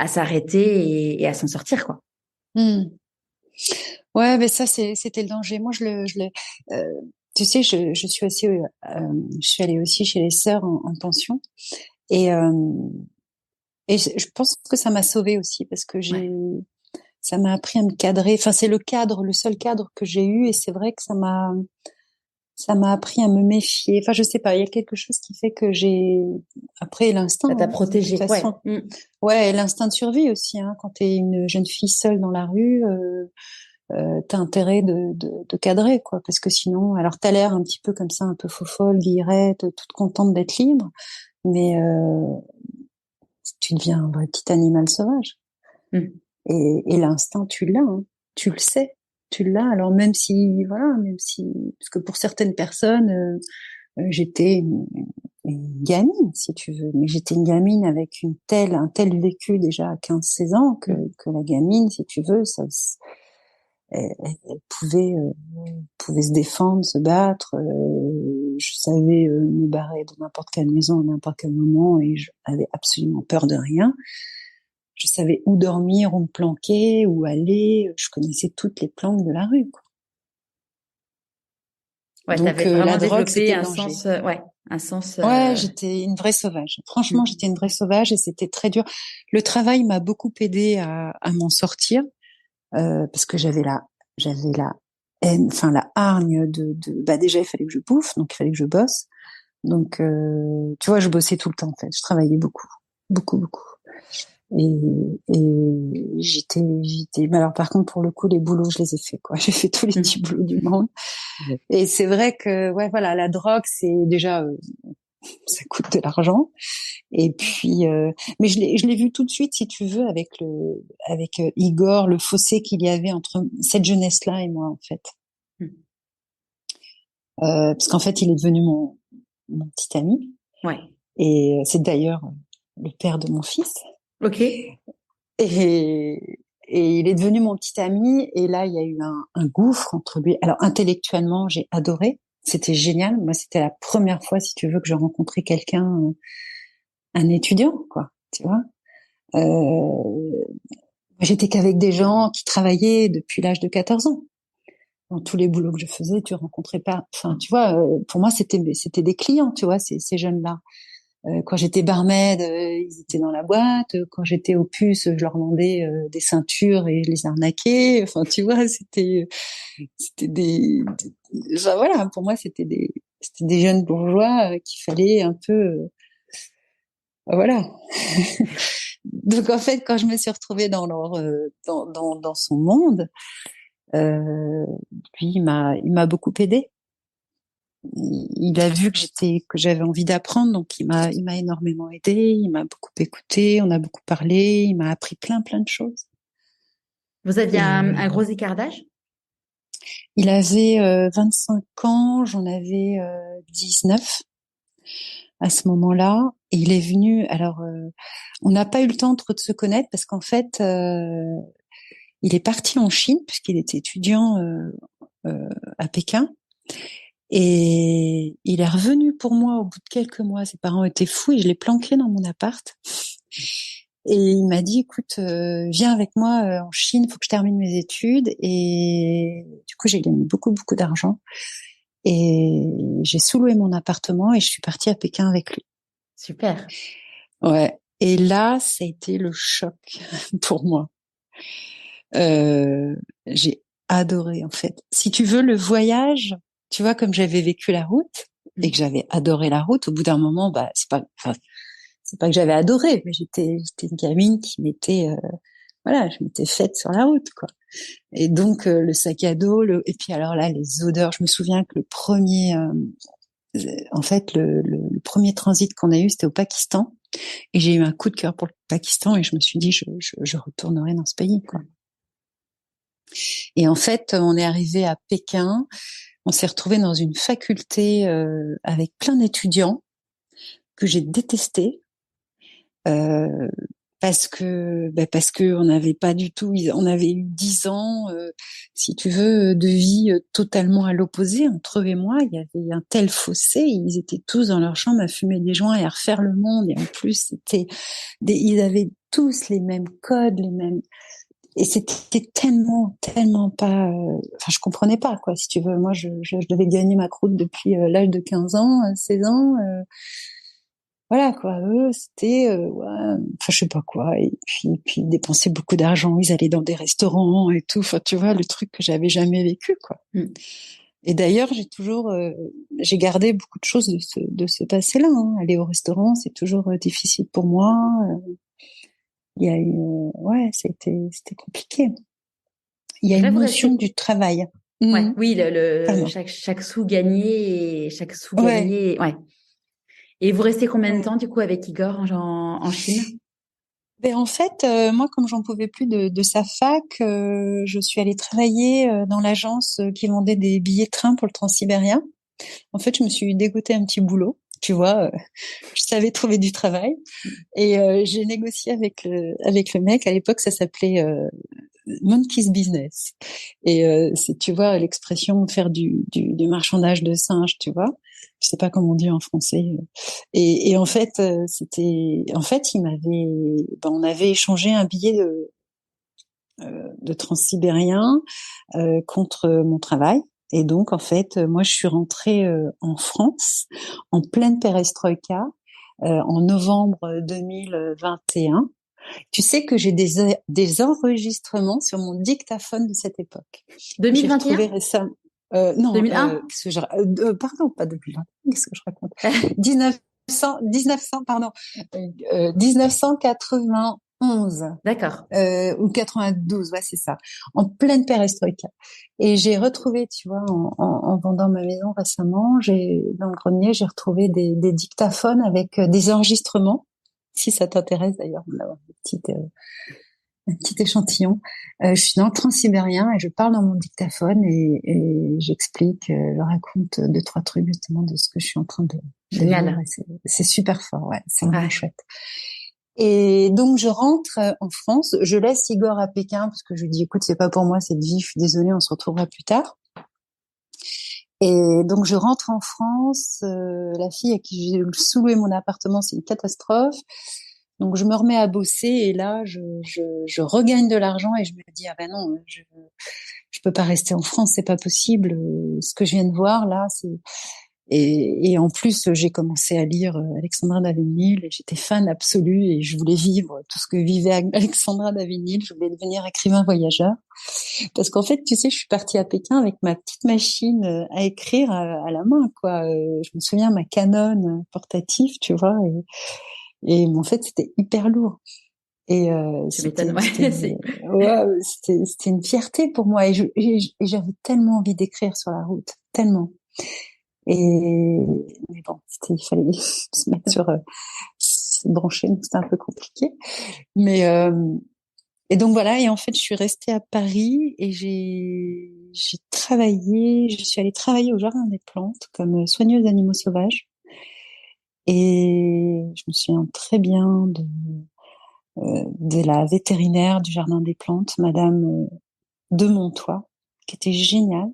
s'arrêter et à s'en sortir, quoi. Hmm. Ouais, mais ça, c'était le danger. Moi, euh, tu sais, je suis aussi, je suis allée aussi chez les sœurs en pension et, je pense que ça m'a sauvée aussi parce que Ouais. ça m'a appris à me cadrer. Enfin, c'est le seul cadre que j'ai eu et c'est vrai que ça m'a appris à me méfier. Enfin, je sais pas, il y a quelque chose qui fait que après l'instinct, Ça t'a hein, de toute protégé, ouais. façon. Ouais, et l'instinct de survie aussi, hein. Quand t'es une jeune fille seule dans la rue, t'as intérêt de cadrer, quoi, parce que sinon, alors t'as l'air un petit peu comme ça, un peu faux-folle, guillerette, toute contente d'être libre, mais tu deviens un vrai petit animal sauvage. Mm. Et l'instinct, tu l'as, hein. Tu le sais, tu l'as. Alors même si, parce que pour certaines personnes, j'étais une gamine, si tu veux, mais j'étais une gamine avec un tel vécu déjà à 15-16 ans que la gamine, si tu veux, elle pouvait se défendre, se battre. Je savais me barrer de n'importe quelle maison à n'importe quel moment et je avais absolument peur de rien. Je savais où dormir, où me planquer, où aller. Je connaissais toutes les planques de la rue, quoi. Ouais, Donc t'avais vraiment la drogue, développé c'était le un danger. sens, un sens. Ouais, j'étais une vraie sauvage. Franchement, Mm. j'étais une vraie sauvage et c'était très dur. Le travail m'a beaucoup aidé à m'en sortir parce que j'avais la haine, enfin la hargne bah déjà il fallait que je bouffe, donc il fallait que je bosse. Donc tu vois, je bossais tout le temps en fait. Je travaillais beaucoup, beaucoup, beaucoup. Et, mais alors par contre pour le coup les boulots je les ai fait quoi. J'ai fait tous les petits Mm. boulots du monde. Et c'est vrai que ouais voilà la drogue c'est déjà ça coûte de l'argent. Et puis, mais je l'ai vu tout de suite, si tu veux, avec Igor, le fossé qu'il y avait entre cette jeunesse-là et moi, en fait. Mm. Parce qu'en fait, il est devenu mon petit ami. Ouais. Et c'est d'ailleurs le père de mon fils. Ok. Et, et il est devenu mon petit ami. Et là, il y a eu un gouffre entre lui. Alors, intellectuellement, j'ai adoré. C'était génial. Moi, c'était la première fois, si tu veux, que j'ai rencontré quelqu'un, un étudiant, quoi. Tu vois. J'étais qu'avec des gens qui travaillaient depuis l'âge de 14 ans. Dans tous les boulots que je faisais, tu rencontrais pas. Enfin, tu vois, pour moi, c'était des clients, tu vois, ces jeunes-là. Quand j'étais barmaid, ils étaient dans la boîte. Quand j'étais au puce, je leur vendais des ceintures et je les arnaquais. Enfin, tu vois, c'était enfin, voilà, pour moi, c'était des jeunes bourgeois qu'il fallait un peu, voilà. Donc en fait, quand je me suis retrouvée dans son monde, euh, lui, il m'a beaucoup aidé. Il a vu que j'avais envie d'apprendre, donc il m'a énormément aidé. Il m'a beaucoup écouté, on a beaucoup parlé, il m'a appris plein de choses. Vous aviez un Et gros écart d'âge? il avait 25 ans, j'en avais 19 à ce moment-là. Et il est venu. Alors, on n'a pas eu le temps trop de se connaître parce qu'en fait, il est parti en Chine puisqu'il était étudiant à Pékin. Et il est revenu pour moi au bout de quelques mois. Ses parents étaient fous et je l'ai planqué dans mon appart. Et il m'a dit, écoute, viens avec moi en Chine, il faut que je termine mes études. Et du coup, j'ai gagné beaucoup d'argent. Et j'ai sous-loué mon appartement et je suis partie à Pékin avec lui. Super. Ouais. Et là, ça a été le choc pour moi. J'ai adoré, en fait. Si tu veux, le voyage, tu vois, comme j'avais vécu la route et que j'avais adoré la route, au bout d'un moment, bah, c'est pas que j'avais adoré, mais j'étais une gamine qui m'était, voilà, je m'étais faite sur la route, quoi. Et donc, le sac à dos, et puis alors là, les odeurs, je me souviens que en fait, le premier transit qu'on a eu, c'était au Pakistan. Et j'ai eu un coup de cœur pour le Pakistan et je me suis dit, je retournerai dans ce pays, quoi. Et en fait, on est arrivé à Pékin, on s'est retrouvé dans une faculté avec plein d'étudiants que j'ai détestés. Euh, parce que on n'avait pas du tout, on avait eu 10 ans, si tu veux, de vie totalement à l'opposé entre eux et moi. Il y avait un tel fossé. Ils étaient tous dans leur chambre à fumer des joints et à refaire le monde. Et en plus, ils avaient tous les mêmes codes, les mêmes. Et c'était tellement pas. Enfin, je comprenais pas, quoi. Si tu veux, moi, je devais gagner ma croûte depuis l'âge de 15 ans, 16 ans. Voilà, quoi. Eux, c'était, ouais, enfin, je sais pas quoi. Et puis, ils dépensaient beaucoup d'argent. Ils allaient dans des restaurants et tout. Enfin, tu vois, le truc que j'avais jamais vécu, quoi. Et d'ailleurs, j'ai gardé beaucoup de choses de ce passé-là. Hein. Aller au restaurant, c'est toujours difficile pour moi. Il y a eu, ouais, c'était compliqué. Il y a Donc là, une vous notion restez. du travail. Ouais, oui, Pardon. chaque sou gagné, chaque sou Ouais. gagné, ouais. Et vous restez combien de Ouais. temps, du coup, avec Igor en Chine? Ben en fait, moi, comme j'en pouvais plus de sa fac, je suis allée travailler dans l'agence qui vendait des billets de train pour le Transsibérien. En fait, je me suis dégoté un petit boulot. Tu vois, je savais trouver du travail et j'ai négocié avec le mec. À l'époque, ça s'appelait Monkey's Business. Et c'est, tu vois, l'expression faire du marchandage de singes, tu vois. Je sais pas comment on dit en français. Et en fait, en fait, on avait échangé un billet de transsibérien contre mon travail. Et donc, en fait, moi, je suis rentrée en France en pleine perestroïka en novembre 2021. Tu sais que j'ai des enregistrements sur mon dictaphone de cette époque que j'ai retrouvé 2021? récemment. Non, 2001? pardon, pas 2021, qu'est-ce que je raconte? 1900, pardon, 1991 D'accord. ou 92, ouais, c'est ça, en pleine perestroïka. Et j'ai retrouvé, tu vois, en vendant ma maison récemment, dans le grenier, j'ai retrouvé des dictaphones avec des enregistrements. Si ça t'intéresse d'ailleurs, on a un petit échantillon. Je suis dans le Transsibérien et je parle dans mon dictaphone et j'explique, je raconte deux, trois trucs justement de ce que je suis en train de vivre. Génial. Et c'est super fort, ouais, c'est vraiment Ouais. chouette. Et donc je rentre en France, je laisse Igor à Pékin parce que je lui dis écoute, c'est pas pour moi cette vie, je suis désolée, on se retrouvera plus tard. Et donc je rentre en France, la fille à qui j'ai sous-loué mon appartement, c'est une catastrophe. Donc je me remets à bosser et là je regagne de l'argent et je me dis ah ben non, je peux pas rester en France, c'est pas possible. Ce que je viens de voir là, c'est et en plus, j'ai commencé à lire Alexandra David-Néel et j'étais fan absolue et je voulais vivre tout ce que vivait Alexandra David-Néel. Je voulais devenir écrivain voyageur. Parce qu'en fait, tu sais, je suis partie à Pékin avec ma petite machine à écrire à la main, quoi. Je me souviens, ma Canon portative, tu vois. Et en fait, c'était hyper lourd. Et Tu m'étonnes, ouais. ouais, c'était une fierté pour moi. Et j'avais tellement envie d'écrire sur la route. Tellement. Mais bon, il fallait se mettre se brancher, donc c'était un peu compliqué. Mais et donc voilà, et en fait, je suis restée à Paris et j'ai travaillé, je suis allée travailler au Jardin des Plantes comme soigneuse d'animaux sauvages. Et je me souviens très bien de la vétérinaire du Jardin des Plantes, Madame de Montois, qui était géniale,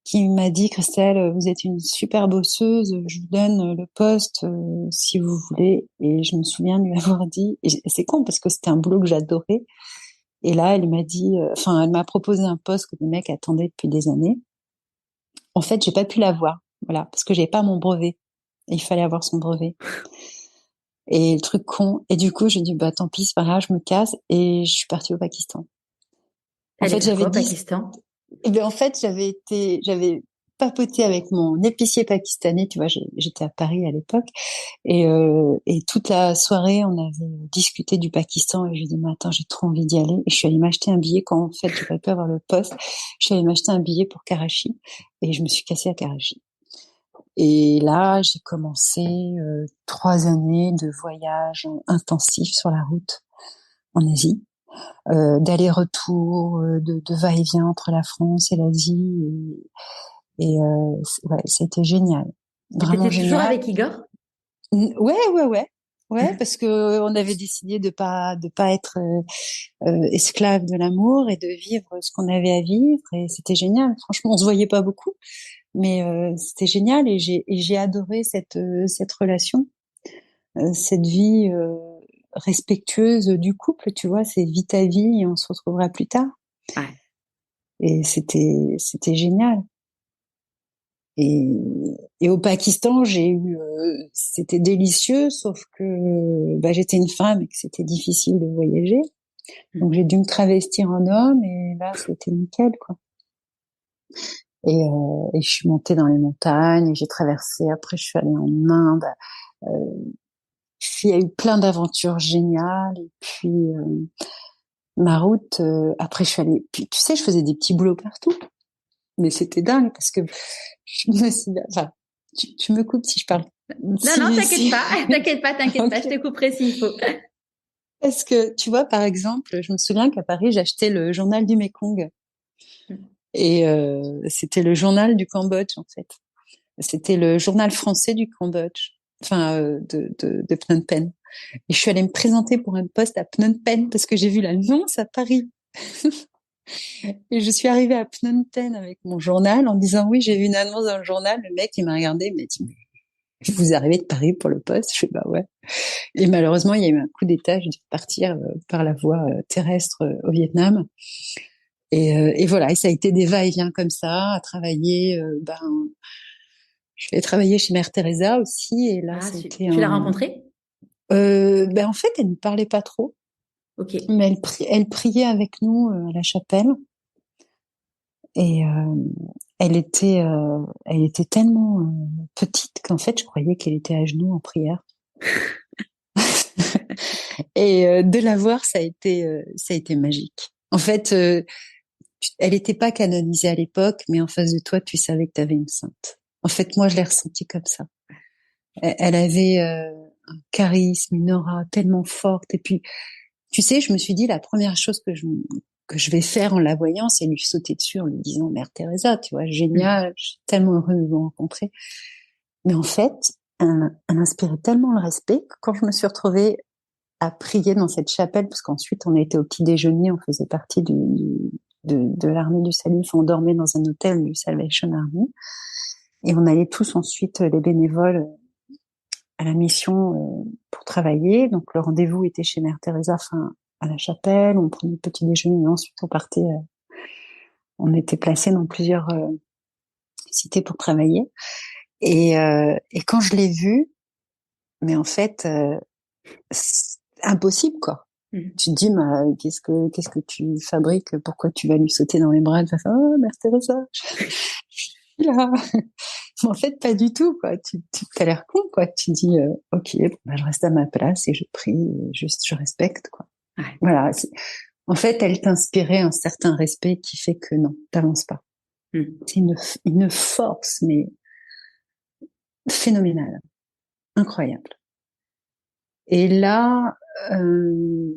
qui m'a dit, Christelle, vous êtes une super bosseuse, je vous donne le poste si vous voulez. Et je me souviens lui avoir dit, et c'est con parce que c'était un boulot que j'adorais. Et là, elle m'a dit, enfin, elle m'a proposé un poste que des mecs attendaient depuis des années. En fait, j'ai pas pu l'avoir, voilà, parce que j'avais pas mon brevet. Et il fallait avoir son brevet. Et le truc con. Et du coup, j'ai dit, bah, tant pis, c'est pas grave, je me casse. Et je suis partie au Pakistan. En Allez fait, faire j'avais quoi au dit, Pakistan? eh bien, en fait, j'avais papoté avec mon épicier pakistanais, tu vois, j'étais à Paris à l'époque, et toute la soirée, on avait discuté du Pakistan, et je lui ai dit, mais attends, j'ai trop envie d'y aller, et je suis allée m'acheter un billet quand, en fait, j'aurais pu avoir le poste, je suis allée m'acheter un billet pour Karachi, et je me suis cassée à Karachi. Et là, j'ai commencé 3 années de voyage intensif sur la route en Asie, d'aller-retour, de va-et-vient entre la France et l'Asie. Ouais, c'était génial, Et vraiment t'étais toujours génial. avec Igor? Ouais, parce que on avait décidé de pas être esclave de l'amour et de vivre ce qu'on avait à vivre, et c'était génial. Franchement, on se voyait pas beaucoup, mais c'était génial, et j'ai adoré cette relation, cette vie respectueuse du couple, tu vois, c'est vie ta vie et on se retrouvera plus tard. Ouais. Et c'était génial. Et, et au Pakistan, c'était délicieux, sauf que bah, j'étais une femme et que c'était difficile de voyager. Donc j'ai dû me travestir en homme, et là c'était nickel, quoi. Et je suis montée dans les montagnes, et j'ai traversé. Après, je suis allée en Inde. Euh, il y a eu plein d'aventures géniales. Et puis ma route. Après, je suis allée. Puis tu sais, je faisais des petits boulots partout, mais c'était dingue parce que je me suis. Enfin, tu me coupes si je parle. Non, non, t'inquiète Si. pas, t'inquiète pas, je Ok. te couperai s'il faut. Parce que tu vois, par exemple, je me souviens qu'à Paris, j'achetais le journal du Mékong, et c'était le journal du Cambodge, en fait. C'était le journal français du Cambodge, enfin de Phnom Penh. Et je suis allée me présenter pour un poste à Phnom Penh parce que j'ai vu l'annonce à Paris. Et je suis arrivée à Phnom Penh avec mon journal en disant oui, j'ai vu une annonce dans le journal. Le mec, il m'a regardé, il m'a dit mais vous arrivez de Paris pour le poste? Je fais bah ouais. Et malheureusement, il y a eu un coup d'État, j'ai dû partir par la voie terrestre au Vietnam. Et voilà, et ça a été des va-et-vient comme ça, à travailler. Je vais travailler chez Mère Teresa aussi, et là, Ah, ça a été tu l'as un. rencontré? En fait, elle ne parlait pas trop, Ok. mais elle priait avec nous à la chapelle, et elle était tellement petite qu'en fait, je croyais qu'elle était à genoux en prière. Et de la voir, ça a été magique. En fait, elle n'était pas canonisée à l'époque, mais en face de toi, tu savais que tu avais une sainte. En fait, moi, je l'ai ressentie comme ça. Elle avait un charisme, une aura tellement forte. Et puis, tu sais, je me suis dit, la première chose que je vais faire en la voyant, c'est lui sauter dessus en lui disant, Mère Teresa, tu vois, génial, je suis tellement heureuse de vous rencontrer. Mais en fait, elle inspirait tellement le respect que quand je me suis retrouvée à prier dans cette chapelle, parce qu'ensuite on était au petit déjeuner, on faisait partie de l'armée du salut, enfin, on dormait dans un hôtel du Salvation Army, et on allait tous ensuite, les bénévoles, à la mission pour travailler. Donc le rendez-vous était chez Mère Teresa, enfin à la chapelle, on prenait le petit déjeuner et ensuite on partait. On était placés dans plusieurs cités pour travailler. Et quand je l'ai vue, mais en fait, c'est impossible, quoi. Tu te dis, mais qu'est-ce que tu fabriques? Pourquoi tu vas lui sauter dans les bras? Tu vas faire, oh, Mère Teresa, je suis là. En fait, pas du tout, quoi. Tu as l'air con, quoi. Tu dis, ok, bah, je reste à ma place et je prie, et juste je respecte, quoi. Ouais. Voilà. En fait, elle t'inspirait un certain respect qui fait que non, t'avances pas. C'est une force, mais phénoménale, incroyable. Et là,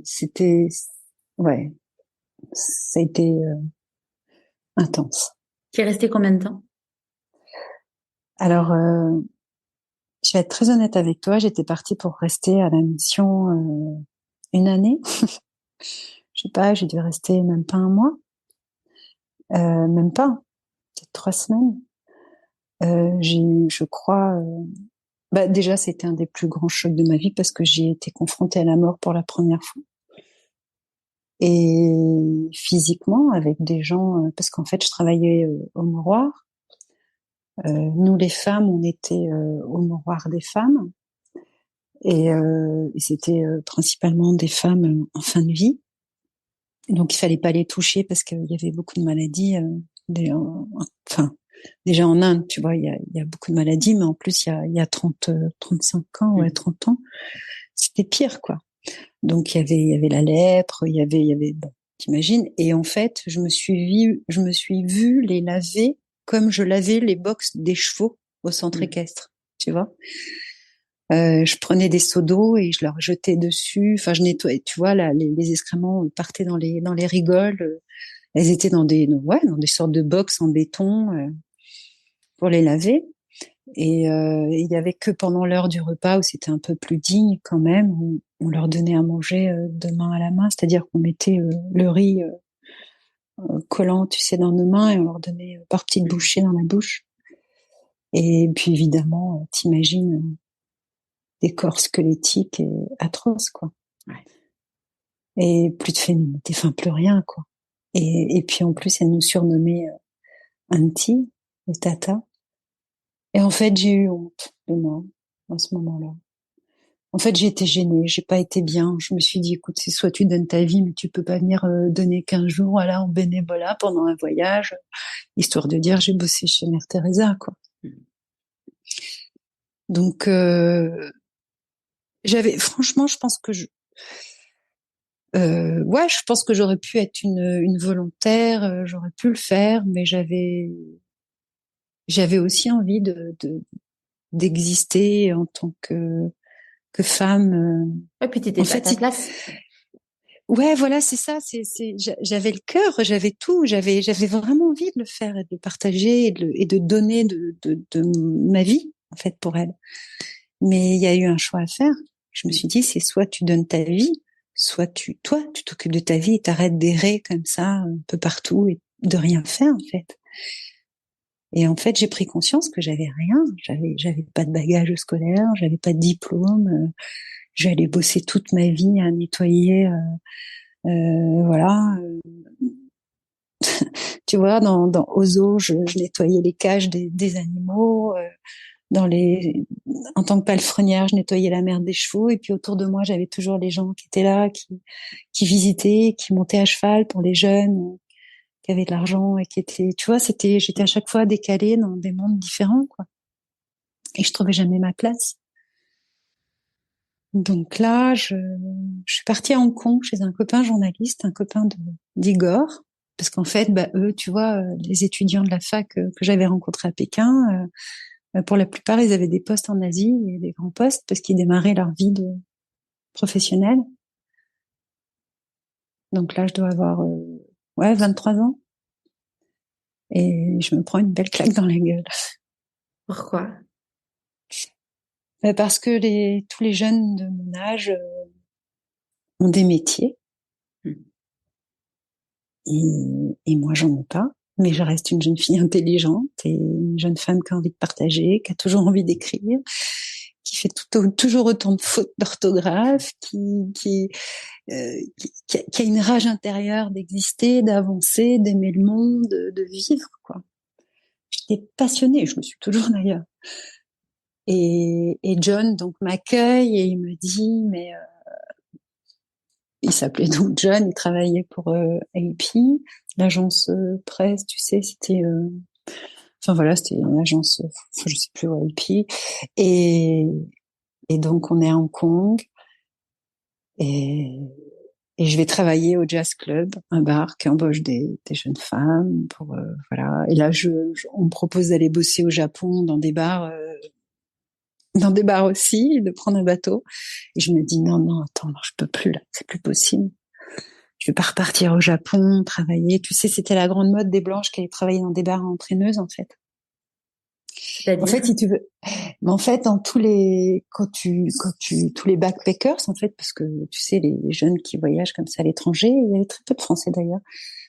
c'était, ouais, ça a été intense. Tu es resté combien de temps? Alors, je vais être très honnête avec toi, j'étais partie pour rester à la mission 1 année. Je sais pas, j'ai dû rester même pas un mois, même pas, peut-être 3 semaines. J'ai eu, je crois, bah déjà c'était un des plus grands chocs de ma vie parce que j'ai été confrontée à la mort pour la première fois. Et physiquement avec des gens, parce qu'en fait je travaillais au miroir. Nous les femmes, on était au miroir des femmes, et c'était principalement des femmes en fin de vie. Donc il fallait pas les toucher parce qu'il y avait beaucoup de maladies. Enfin, déjà en Inde, tu vois, il y a beaucoup de maladies, mais en plus il y a 35 ans, ouais, 30 ans, c'était pire, quoi. Donc il y avait la lèpre, il y avait, bon, t'imagines. Et en fait, je me suis vue les laver comme je lavais les box des chevaux au centre équestre, tu vois. Je prenais des seaux d'eau et je leur jetais dessus. Enfin, je nettoyais, tu vois, là, les excréments partaient dans les rigoles. Elles étaient dans des sortes de box en béton pour les laver. Et il y avait que pendant l'heure du repas où c'était un peu plus digne quand même, où on leur donnait à manger de main à la main, c'est-à-dire qu'on mettait le riz collant, tu sais, dans nos mains et on leur donnait par petites bouchées dans la bouche. Et puis évidemment, t'imagines des corps squelettiques et atroces, quoi. Ouais. Et plus de féminité, enfin plus rien, quoi. Et puis en plus, elle nous surnommait Auntie, et Tata. Et en fait, j'ai eu honte de moi à ce moment-là. En fait, j'ai été gênée, j'ai pas été bien. Je me suis dit, écoute, c'est soit tu donnes ta vie, mais tu peux pas venir donner 15 jours là en bénévolat pendant un voyage, histoire de dire j'ai bossé chez Mère Teresa, quoi. Donc franchement, je pense que je pense que j'aurais pu être une volontaire, j'aurais pu le faire, mais j'avais aussi envie d'exister en tant que femme. Ouais, puis t'étais En pas à fait, ta place. ouais, voilà, c'est ça. J'avais le cœur, j'avais tout, j'avais vraiment envie de le faire et de le partager et de donner de ma vie en fait pour elle. Mais il y a eu un choix à faire. Je me suis dit, c'est soit tu donnes ta vie, soit toi, tu t'occupes de ta vie et t'arrêtes d'errer comme ça un peu partout et de rien faire en fait. Et en fait, j'ai pris conscience que j'avais rien. J'avais pas de bagage scolaire, j'avais pas de diplôme. J'allais bosser toute ma vie à nettoyer, voilà. Tu vois, aux zoos, je nettoyais les cages des animaux. En tant que palefrenière, je nettoyais la merde des chevaux. Et puis autour de moi, j'avais toujours les gens qui étaient là, qui visitaient, qui montaient à cheval pour les jeunes, qui avaient de l'argent et qui étaient, tu vois, j'étais à chaque fois décalée dans des mondes différents, quoi. Et je trouvais jamais ma place. Donc là, je suis partie à Hong Kong chez un copain journaliste, un copain d'Igor, parce qu'en fait, eux, tu vois, les étudiants de la fac que j'avais rencontrés à Pékin, pour la plupart, ils avaient des postes en Asie et des grands postes parce qu'ils démarraient leur vie de professionnelle. Donc là, je dois avoir 23 ans et je me prends une belle claque dans la gueule. Pourquoi? Parce que tous les jeunes de mon âge ont des métiers et moi, j'en ai pas. Mais je reste une jeune fille intelligente et une jeune femme qui a envie de partager, qui a toujours envie d'écrire, qui fait toujours autant de fautes d'orthographe, qui a une rage intérieure d'exister, d'avancer, d'aimer le monde, de vivre, quoi. J'étais passionnée, je le suis toujours d'ailleurs. Et John donc m'accueille et il me dit, mais il s'appelait donc John, il travaillait pour AP, l'agence presse, tu sais, c'était enfin voilà, c'était une agence, je sais plus, AP. Et donc on est à Hong Kong et je vais travailler au Jazz Club, un bar qui embauche des jeunes femmes pour voilà. Et là, on me propose d'aller bosser au Japon dans des bars aussi, de prendre un bateau. Et je me dis non, attends, non, je peux plus là, c'est plus possible. Je vais pas repartir au Japon, travailler. Tu sais, c'était la grande mode des blanches qui allaient travailler dans des bars à entraîneuses, en fait. En C'est-à-dire? fait, si tu veux, mais en fait, tous les backpackers, en fait, parce que tu sais, les jeunes qui voyagent comme ça à l'étranger, il y avait très peu de Français d'ailleurs.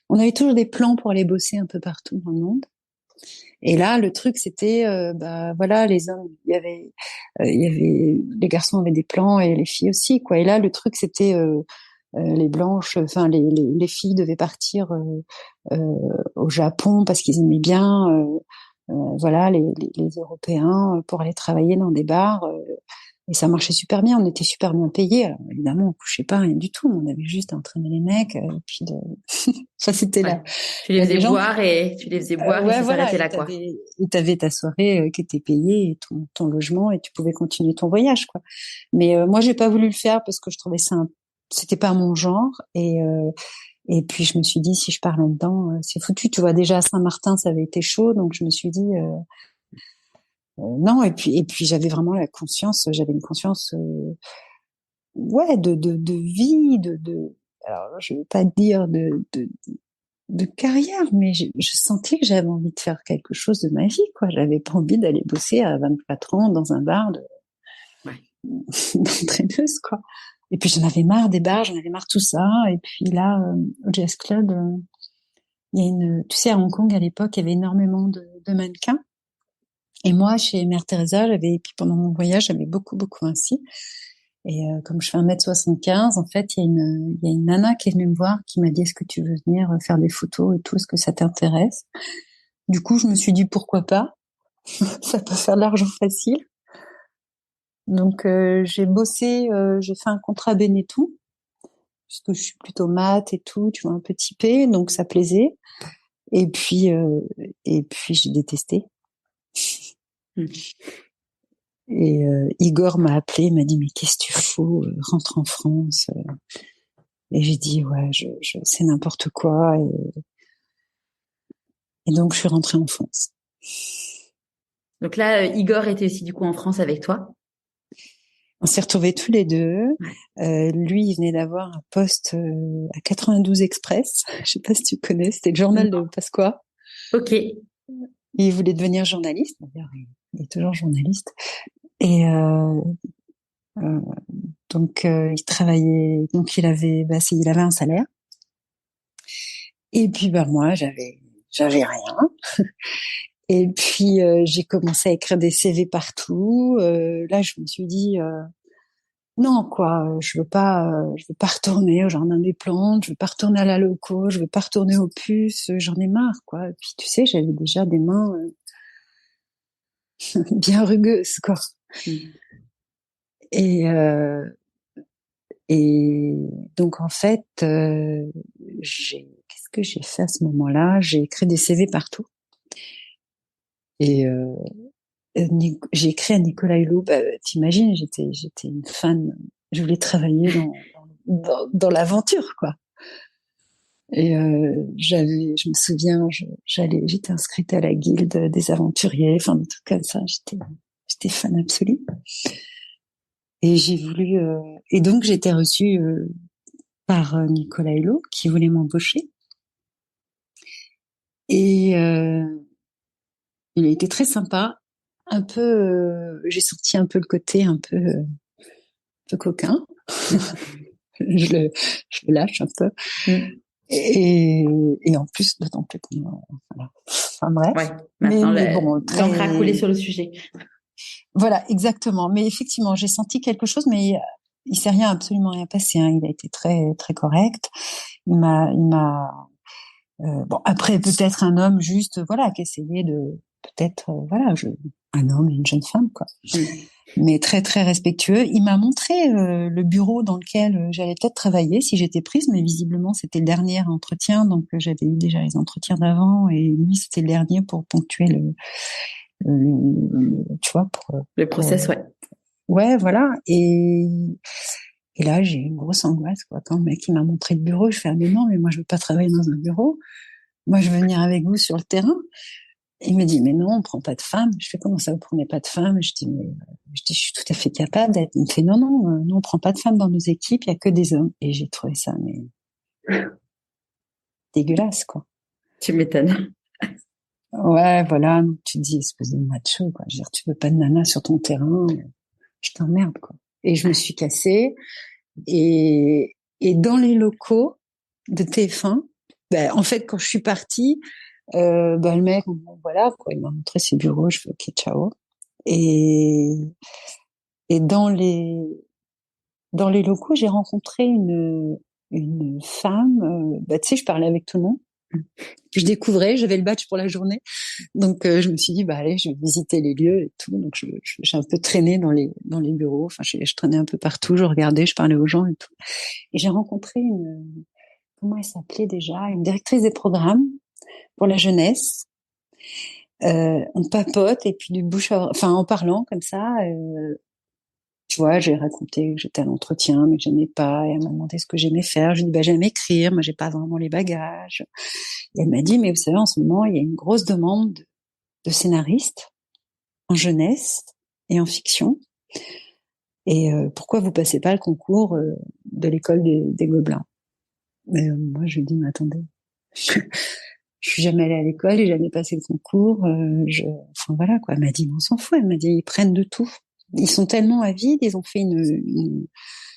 On avait toujours des plans pour aller bosser un peu partout dans le monde. Et là, le truc, c'était, voilà, les hommes, les garçons avaient des plans et les filles aussi, quoi. Et là, le truc, c'était les blanches, enfin les filles devaient partir au Japon parce qu'ils aimaient bien, voilà, les Européens pour aller travailler dans des bars. Et ça marchait super bien, on était super bien payés. Alors, évidemment, on couchait pas rien du tout, on avait juste à entraîner les mecs. Puis ça, c'était Ouais. Tu les la faisais légende. boire et Ouais, ça voilà, s'arrêtait et là, quoi. t'avais ta soirée qui était payée et ton logement et tu pouvais continuer ton voyage, quoi. Mais moi, j'ai pas voulu le faire parce que je trouvais c'était pas mon genre et puis je me suis dit si je pars là-dedans, c'est foutu. Tu vois, déjà à Saint-Martin, ça avait été chaud, donc je me suis dit non, et puis j'avais vraiment la conscience, j'avais une conscience, ouais, de vie, alors je vais pas dire de carrière, mais je sentais que j'avais envie de faire quelque chose de ma vie, quoi. J'avais pas envie d'aller bosser à 24 ans dans un bar Ouais. d'entraîneuse, quoi. Et puis j'en avais marre des bars, j'en avais marre de tout ça. Et puis là, au Jazz Club, il y a tu sais, à Hong Kong à l'époque, il y avait énormément de mannequins. Et moi, chez Mère Teresa, et puis pendant mon voyage, j'avais beaucoup, beaucoup ainsi. Et comme je fais 1m75, en fait, il y a une nana qui est venue me voir, qui m'a dit, est-ce que tu veux venir faire des photos et tout, est-ce que ça t'intéresse? Du coup, je me suis dit, pourquoi pas? Ça peut faire de l'argent facile. Donc, j'ai bossé, j'ai fait un contrat Benetton, puisque je suis plutôt mat et tout, tu vois, un peu typée, donc ça plaisait. Et puis j'ai détesté. Mm. Et Igor m'a appelé, il m'a dit, mais qu'est-ce que tu fous? Rentre en France. Et j'ai dit, ouais, c'est n'importe quoi. Et donc, je suis rentrée en France. Donc là, Igor était aussi du coup en France avec toi. On s'est retrouvés tous les deux. Ouais. Lui, il venait d'avoir un poste à 92 Express. Je sais pas si tu connais, c'était le journal de Pasqua. Ok. Il voulait devenir journaliste. D'ailleurs, il est toujours journaliste. Et donc, il travaillait. Donc, il avait un salaire. Et puis, moi, j'avais rien. Et puis, j'ai commencé à écrire des CV partout. Là, je me suis dit, non, quoi, je veux pas retourner au jardin des plantes, je veux pas retourner à la loco, je veux pas retourner aux puces, j'en ai marre, quoi. Et puis, tu sais, j'avais déjà des mains bien rugueuses, quoi. Mm. Et, et donc, en fait, qu'est-ce que j'ai fait à ce moment-là? J'ai écrit des CV partout. Et j'ai écrit à Nicolas Hulot. T'imagines, j'étais une fan. Je voulais travailler dans l'aventure, quoi. Et je me souviens, j'étais inscrite à la guilde des aventuriers, enfin des trucs comme ça. J'étais fan absolue. Et j'ai voulu, et donc j'étais reçue par Nicolas Hulot qui voulait m'embaucher. Et il a été très sympa. Un peu, j'ai senti un peu le côté un peu coquin. je le lâche un peu. Mm. Et en plus, d'autant plus qu'on, voilà. Enfin bref. Ouais. Mais, Maintenant, mais bon, l'encre a coulé très, sur le sujet. voilà, exactement. Mais effectivement, j'ai senti quelque chose, mais il s'est absolument rien passé, hein. Il a été très, très correct. Bon, après, peut-être un homme juste, voilà, qui essayait de, peut-être, voilà, un homme et une jeune femme, quoi. Mm. Mais très, très respectueux. Il m'a montré le bureau dans lequel j'allais peut-être travailler si j'étais prise, mais visiblement, c'était le dernier entretien, donc j'avais eu déjà les entretiens d'avant, et lui, c'était le dernier pour ponctuer tu vois, Le process, ouais. ouais, voilà. Et là, j'ai eu une grosse angoisse, quoi. Quand le mec, il m'a montré le bureau, je fais, ah, mais non, mais moi, je veux pas travailler dans un bureau. Moi, je veux venir avec vous sur le terrain. Il me dit, mais non, on prend pas de femmes. Je fais, comment ça, vous prenez pas de femmes? Je dis, je suis tout à fait capable d'être. Il me fait, non, non, nous, on prend pas de femmes dans nos équipes, il y a que des hommes. Et j'ai trouvé ça, mais dégueulasse, quoi. Tu m'étonnes. Ouais, voilà. Donc, tu te dis, espèce de macho, quoi. Je veux dire, tu veux pas de nana sur ton terrain. Je t'emmerde, quoi. Et je me suis cassée. Et dans les locaux de TF1, en fait, quand je suis partie, le mec, voilà, quoi, il m'a montré ses bureaux, je fais ok, ciao. Et, et dans les locaux, j'ai rencontré une femme, tu sais, je parlais avec tout le monde. Je découvrais, j'avais le badge pour la journée. Donc, je me suis dit, allez, je vais visiter les lieux et tout. Donc, j'ai un peu traîné dans les bureaux. Enfin, je traînais un peu partout, je regardais, je parlais aux gens et tout. Et j'ai rencontré comment elle s'appelait déjà? Une directrice des programmes pour la jeunesse. On papote et puis enfin, en parlant comme ça, tu vois, j'ai raconté que j'étais à l'entretien, mais que j'aimais pas. Et elle m'a demandé ce que j'aimais faire. Je lui ai dit, j'aime écrire, moi, j'ai pas vraiment les bagages. Et elle m'a dit, mais vous savez, en ce moment, il y a une grosse demande de scénaristes en jeunesse et en fiction. Et pourquoi vous passez pas le concours de l'école des Gobelins? Mais moi, je lui dis, mais attendez, je suis jamais allée à l'école, j'ai jamais passé le concours. Enfin voilà quoi. Elle m'a dit, mais on s'en fout. Elle m'a dit, ils prennent de tout. Ils sont tellement avides. Ils ont fait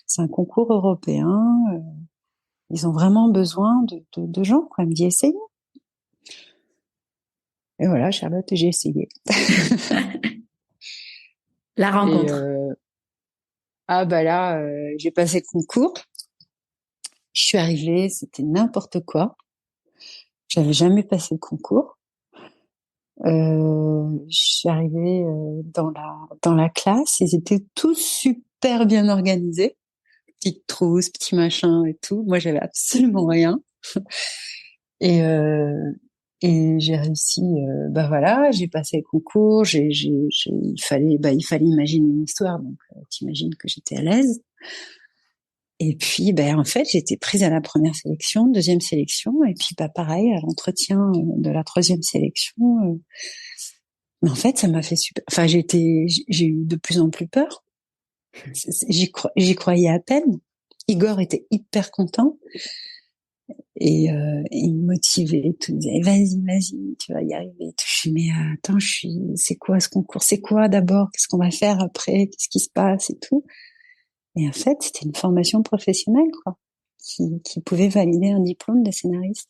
c'est un concours européen. Ils ont vraiment besoin de gens quoi. Elle me dit, essayez. Et voilà, Charlotte, j'ai essayé. La rencontre. Ah bah là, j'ai passé le concours. Je suis arrivée, c'était n'importe quoi. J'avais jamais passé le concours. Je suis arrivée dans la classe. Ils étaient tous super bien organisés, petite trousse, petit machin et tout. Moi, j'avais absolument rien. Et et j'ai réussi. Bah voilà, j'ai passé le concours. Il fallait imaginer une histoire. Donc, t'imagines que j'étais à l'aise. Et puis, ben, en fait, j'ai été prise à la première sélection, deuxième sélection, et puis, bah, pareil, à l'entretien de la troisième sélection. Mais en fait, ça m'a fait super. Enfin, j'ai eu de plus en plus peur. J'y croyais à peine. Igor était hyper content et il me motivait, tout. Il disait, vas-y, tu vas y arriver. Je suis, mais attends, c'est quoi ce concours? C'est quoi d'abord? Qu'est-ce qu'on va faire après? Qu'est-ce qui se passe et tout? Et en fait, c'était une formation professionnelle, quoi, qui pouvait valider un diplôme de scénariste.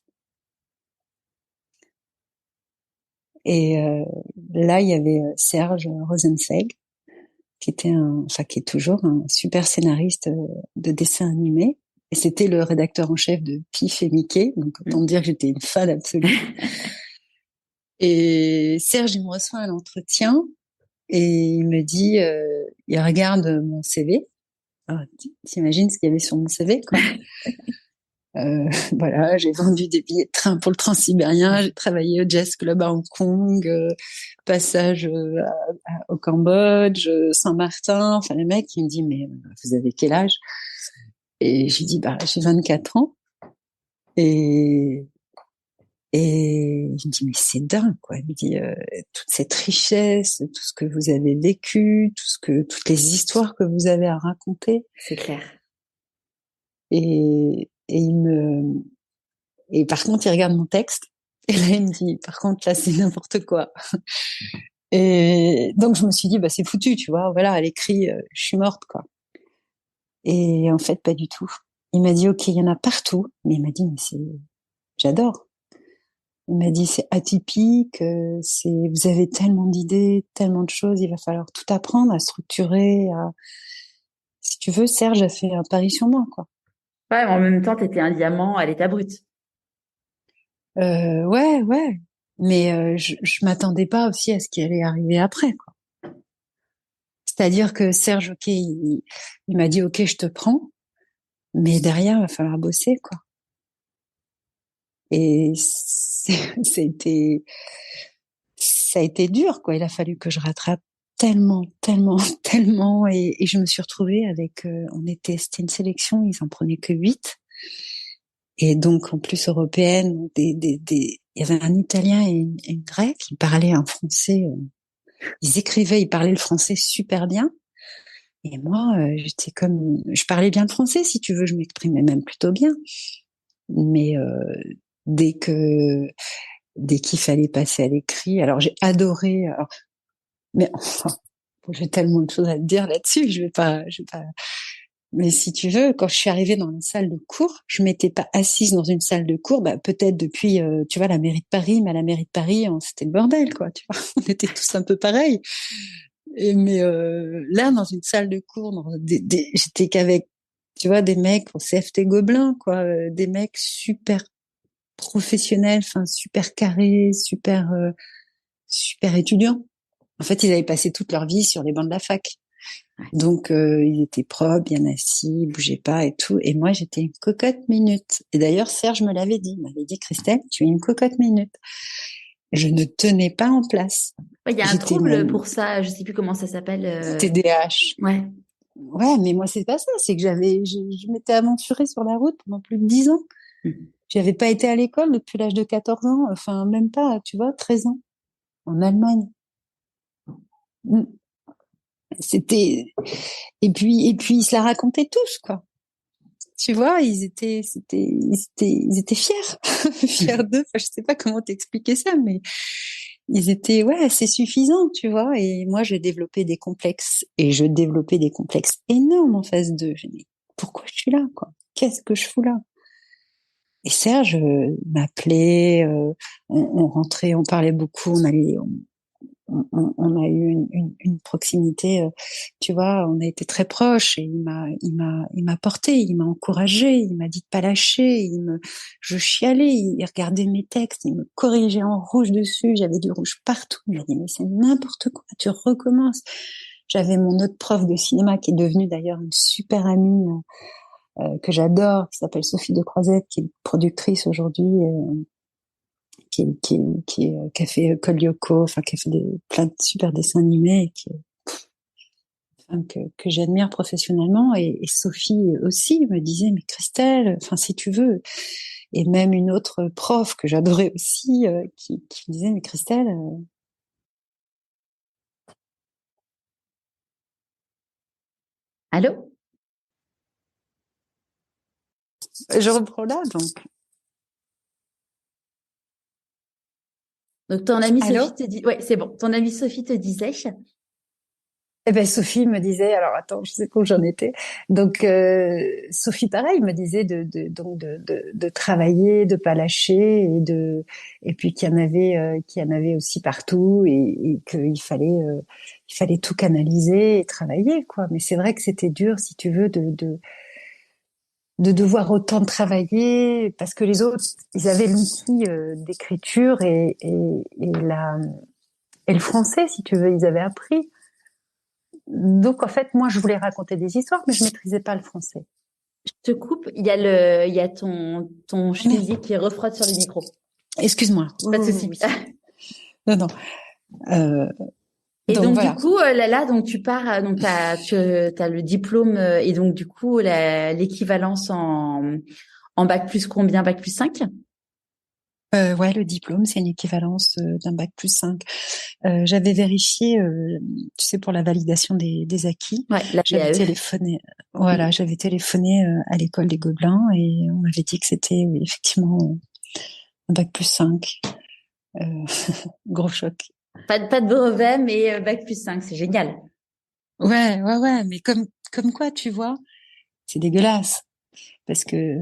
Et là, il y avait Serge Rosenzweig, qui est toujours un super scénariste de dessin animé. Et c'était le rédacteur en chef de Pif et Mickey, donc autant dire que j'étais une fan absolue. Et Serge, il me reçoit à l'entretien et il me dit, il regarde mon CV. Alors, t'imagines ce qu'il y avait sur mon CV, quoi. Voilà, j'ai vendu des billets de train pour le Transsibérien, j'ai travaillé au Jazz Club à Hong Kong, passage au Cambodge, Saint-Martin. Enfin, le mec, il me dit, mais vous avez quel âge? Et j'ai dit, bah, j'ai 24 ans. Et il me dit, mais c'est dingue, quoi. Il me dit, toute cette richesse, tout ce que vous avez vécu, toutes les histoires que vous avez à raconter. C'est clair. Et par contre, il regarde mon texte. Et là, il me dit, par contre, là, c'est n'importe quoi. Et donc, je me suis dit, bah, c'est foutu, tu vois. Voilà, à l'écrit, je suis morte, quoi. Et en fait, pas du tout. Il m'a dit, OK, il y en a partout. Mais il m'a dit, mais j'adore. Il m'a dit, c'est atypique, vous avez tellement d'idées, tellement de choses, il va falloir tout apprendre à structurer, si tu veux, Serge a fait un pari sur moi, quoi. Ouais, en même temps, t'étais un diamant à l'état brut. Ouais. Mais je m'attendais pas aussi à ce qui allait arriver après, quoi. C'est-à-dire que Serge, OK, il m'a dit, OK, je te prends, mais derrière, il va falloir bosser, quoi. Et ça a été dur, quoi. Il a fallu que je rattrape tellement, tellement, et je me suis retrouvée avec, c'était une sélection, ils en prenaient que 8. Et donc, en plus européenne, il y avait un Italien et une Grecque qui parlaient un français, ils parlaient le français super bien. Et moi, je parlais bien le français, si tu veux, je m'exprimais même plutôt bien. Mais dès qu'il fallait passer à l'écrit, alors j'ai adoré. Mais enfin, j'ai tellement de choses à te dire là-dessus, je vais pas. Mais si tu veux, quand je suis arrivée dans la salle de cours, je m'étais pas assise dans une salle de cours, bah peut-être depuis, tu vois, la mairie de Paris, mais à la mairie de Paris, c'était le bordel, quoi. Tu vois, on était tous un peu pareils. Mais là, dans une salle de cours, j'étais qu'avec, tu vois, des mecs au CFT Gobelin, quoi, des mecs super professionnels, enfin super carrés, super étudiants. En fait, ils avaient passé toute leur vie sur les bancs de la fac. Donc, ils étaient propres, bien assis, ils bougeaient pas et tout. Et moi, j'étais une cocotte minute. Et d'ailleurs, Serge me l'avait dit. Il m'avait dit, Christelle, tu es une cocotte minute. Je ne tenais pas en place. Il y a un trouble pour ça, je sais plus comment ça s'appelle. TDAH. Ouais. Ouais, mais moi, c'est pas ça. C'est que je m'étais aventurée sur la route pendant plus de 10 ans. J'avais pas été à l'école depuis l'âge de 14 ans. Enfin, même pas, tu vois, 13 ans. En Allemagne. C'était et puis ils se la racontaient tous, quoi. Tu vois, ils étaient fiers, fiers d'eux. Enfin, je sais pas comment t'expliquer ça, mais ils étaient, ouais, c'est suffisant, tu vois. Et moi, j'ai développé des complexes et je développais des complexes énormes en face d'eux. J'ai dit, pourquoi je suis là, quoi? Qu'est-ce que je fous là? Et Serge m'appelait, on rentrait, on parlait beaucoup, on a eu une proximité, tu vois, on a été très proches et il m'a porté, il m'a encouragé, il m'a dit de pas lâcher, je chialais, il regardait mes textes, il me corrigeait en rouge dessus, j'avais du rouge partout, il m'a dit mais c'est n'importe quoi, tu recommences. J'avais mon autre prof de cinéma qui est devenue d'ailleurs une super amie que j'adore, qui s'appelle Sophie de Croisette, qui est productrice aujourd'hui. Qui a fait Code Lyoko, enfin qui a fait plein de super dessins animés, et enfin, que j'admire professionnellement. Et Sophie aussi me disait, mais Christelle, enfin si tu veux. Et même une autre prof que j'adorais aussi, qui me disait, mais Christelle. Allô? Je reprends là, donc. Donc ton amie Allô? Sophie te dit, ouais, c'est bon. Ton amie Sophie te disait, Eh ben Sophie me disait, alors attends, je sais pas où j'en étais. Donc Sophie, pareil, me disait de travailler, de pas lâcher et puis qu'il y en avait aussi partout et qu'il fallait il fallait tout canaliser et travailler, quoi. Mais c'est vrai que c'était dur, si tu veux, de devoir autant travailler parce que les autres, ils avaient l'outil d'écriture et le français, si tu veux, ils avaient appris. Donc, en fait, moi, je voulais raconter des histoires, mais je maîtrisais pas le français. je te coupe, il y a ton Ah merde, chemisier qui refroide sur le micro. excuse-moi. Pas de Oui, oui, souci. oui. Non, non. Euh, Et donc donc du voilà. coup, donc tu pars, donc t'as le diplôme et donc du coup l'équivalence en bac plus combien, bac plus 5. Ouais, le diplôme, c'est une équivalence d'un bac plus 5. J'avais vérifié, tu sais, pour la validation des acquis. Ouais, la J'avais BAE. téléphoné, voilà, j'avais téléphoné à l'école des Gobelins et on m'avait dit que c'était oui, effectivement un bac plus 5. Euh, gros choc. Pas de brevet, mais bac plus 5, c'est génial. Ouais, ouais, ouais, mais comme quoi, tu vois, c'est dégueulasse parce que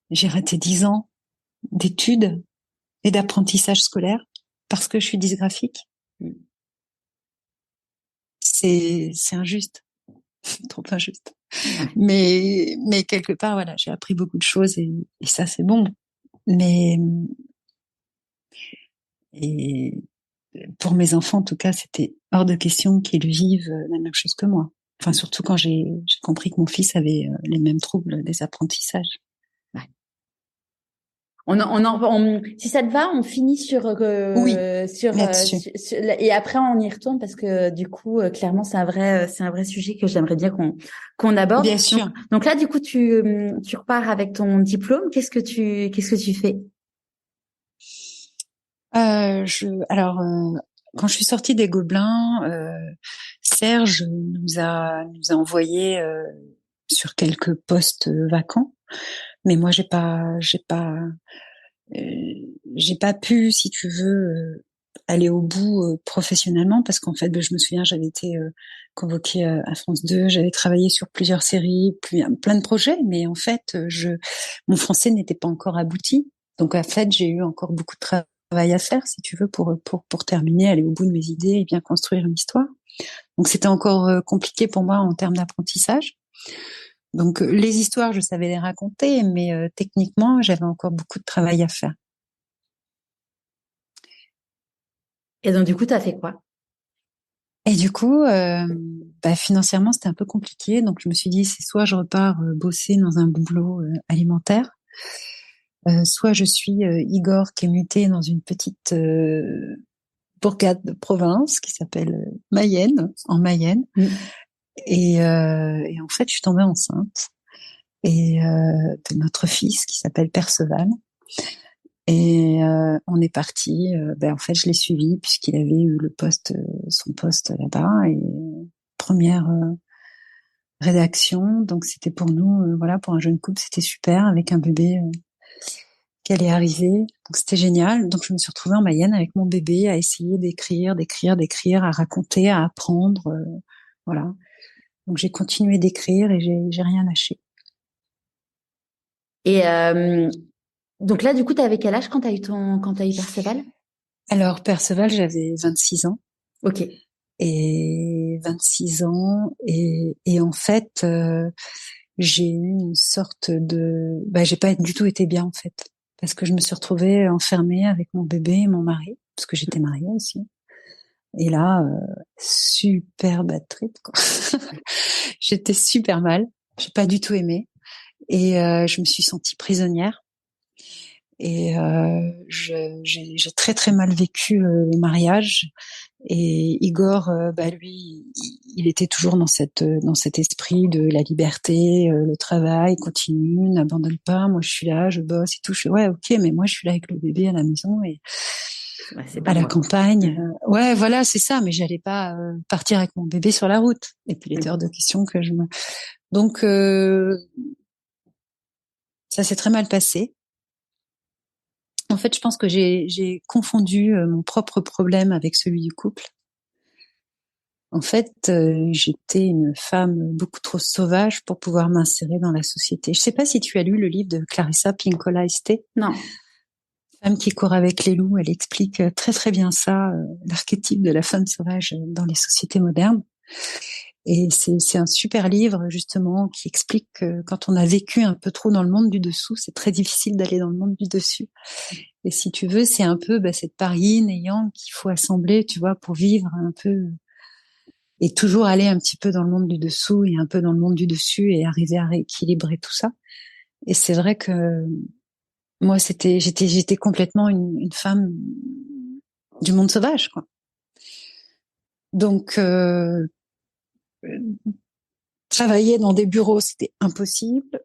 j'ai raté 10 ans d'études et d'apprentissage scolaire parce que je suis dysgraphique. C'est injuste, trop injuste. Ouais. Mais quelque part, voilà, j'ai appris beaucoup de choses et ça, c'est bon. Mais et pour mes enfants, en tout cas, c'était hors de question qu'ils vivent la même chose que moi. Enfin, surtout quand j'ai compris que mon fils avait les mêmes troubles des apprentissages. Ouais. Si ça te va, on finit Oui, là-dessus. et après on y retourne parce que du coup, clairement, c'est un vrai sujet que j'aimerais bien qu'on aborde. Bien sûr. Donc là, du coup, tu repars avec ton diplôme. Qu'est-ce que tu fais? Alors, quand je suis sortie des Gobelins, Serge nous a envoyés sur quelques postes vacants, mais moi j'ai pas pu, si tu veux, aller au bout professionnellement parce qu'en fait, ben, je me souviens, j'avais été convoquée à France 2, j'avais travaillé sur plusieurs séries, plein de projets, mais en fait, mon français n'était pas encore abouti. Donc en fait, j'ai eu encore beaucoup de travail à faire, si tu veux, pour terminer, aller au bout de mes idées et bien construire une histoire. Donc c'était encore compliqué pour moi en termes d'apprentissage. Donc les histoires, je savais les raconter, mais techniquement, j'avais encore beaucoup de travail à faire. Et donc du coup, t'as fait quoi? Et du coup, bah, financièrement, c'était un peu compliqué. Donc, je me suis dit, c'est soit je repars bosser dans un boulot alimentaire, soit je suis Igor qui est muté dans une petite bourgade de province qui s'appelle Mayenne, en Mayenne. Et en fait, je suis tombée enceinte de notre fils qui s'appelle Perceval. Et on est parti. En fait, je l'ai suivi puisqu'il avait eu son poste là-bas et première rédaction. Donc c'était pour nous, voilà, pour un jeune couple, c'était super avec un bébé qui allait arriver. Donc c'était génial. Donc je me suis retrouvée en Mayenne avec mon bébé à essayer d'écrire, à raconter, à apprendre. Voilà. Donc j'ai continué d'écrire et j'ai rien lâché. Et donc là, du coup, t'avais quel âge quand t'as eu Perceval? Alors Perceval, j'avais 26 ans. Ok. Et 26 ans et en fait j'ai eu une sorte de j'ai pas du tout été bien en fait parce que je me suis retrouvée enfermée avec mon bébé et mon mari parce que j'étais mariée aussi et là super bad trip quoi. J'étais super mal, j'ai pas du tout aimé et je me suis sentie prisonnière et j'ai très très mal vécu le mariage. Et Igor, lui, il était toujours dans cet esprit de la liberté, le travail continue, n'abandonne pas. Moi, je suis là, je bosse et tout. Je fais ouais, ok, mais moi, je suis là avec le bébé à la maison et Ouais, c'est pas à la moi. campagne. Ouais, voilà, c'est ça. Mais j'allais pas partir avec mon bébé sur la route. Et puis, il était hors de question que je me. Donc, ça s'est très mal passé. En fait, je pense que j'ai confondu mon propre problème avec celui du couple. En fait, j'étais une femme beaucoup trop sauvage pour pouvoir m'insérer dans la société. Je sais pas si tu as lu le livre de Clarissa Pinkola Esté. Non. Femme qui court avec les loups. Elle explique très très bien ça, l'archétype de la femme sauvage dans les sociétés modernes. Et c'est un super livre justement qui explique que quand on a vécu un peu trop dans le monde du dessous, c'est très difficile d'aller dans le monde du dessus. Et si tu veux, c'est un peu cette part yin et yang qu'il faut assembler, tu vois, pour vivre un peu et toujours aller un petit peu dans le monde du dessous et un peu dans le monde du dessus et arriver à rééquilibrer tout ça. Et c'est vrai que moi, j'étais complètement une femme du monde sauvage, quoi. Donc, travailler dans des bureaux, c'était impossible.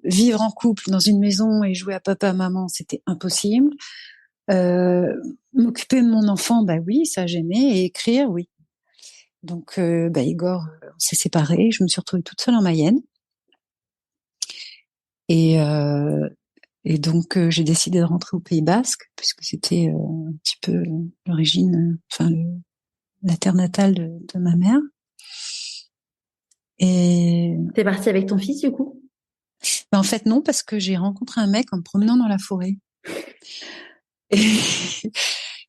Vivre en couple dans une maison et jouer à papa, maman, c'était impossible. M'occuper de mon enfant, oui, ça j'aimais. Et écrire, oui. Donc, Igor, on s'est séparés. Je me suis retrouvée toute seule en Mayenne. Et, donc, j'ai décidé de rentrer au Pays Basque, puisque c'était un petit peu l'origine, la terre natale de ma mère. Et T'es partie avec ton fils, du coup? en fait, non, parce que j'ai rencontré un mec en me promenant dans la forêt. Et,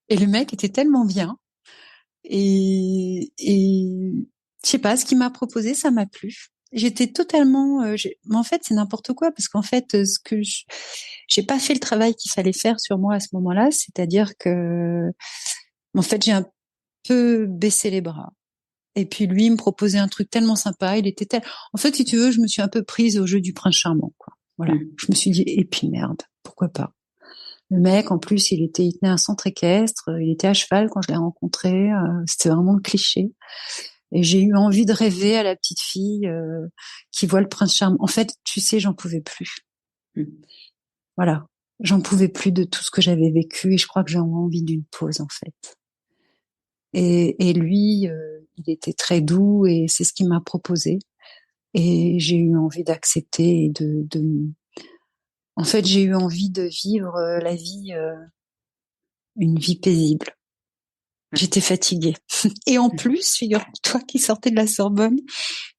et le mec était tellement bien. Et je sais pas, ce qu'il m'a proposé, ça m'a plu. J'étais totalement, mais en fait, c'est n'importe quoi parce qu'en fait, j'ai pas fait le travail qu'il fallait faire sur moi à ce moment-là, c'est-à-dire que, en fait, j'ai un peu baissé les bras. Et puis lui, il me proposait un truc tellement sympa, en fait, si tu veux, je me suis un peu prise au jeu du prince charmant, quoi. Voilà. Je me suis dit, et puis merde, pourquoi pas? Le mec, en plus, il tenait un centre équestre, il était à cheval quand je l'ai rencontré, c'était vraiment le cliché. Et j'ai eu envie de rêver à la petite fille qui voit le prince charmant. En fait, tu sais, j'en pouvais plus. Voilà, j'en pouvais plus de tout ce que j'avais vécu et je crois que j'avais envie d'une pause en fait. Et lui, il était très doux et c'est ce qu'il m'a proposé. Et j'ai eu envie d'accepter et en fait, j'ai eu envie de vivre la vie, une vie paisible. J'étais fatiguée. Et en plus, figure-toi qu'il sortait de la Sorbonne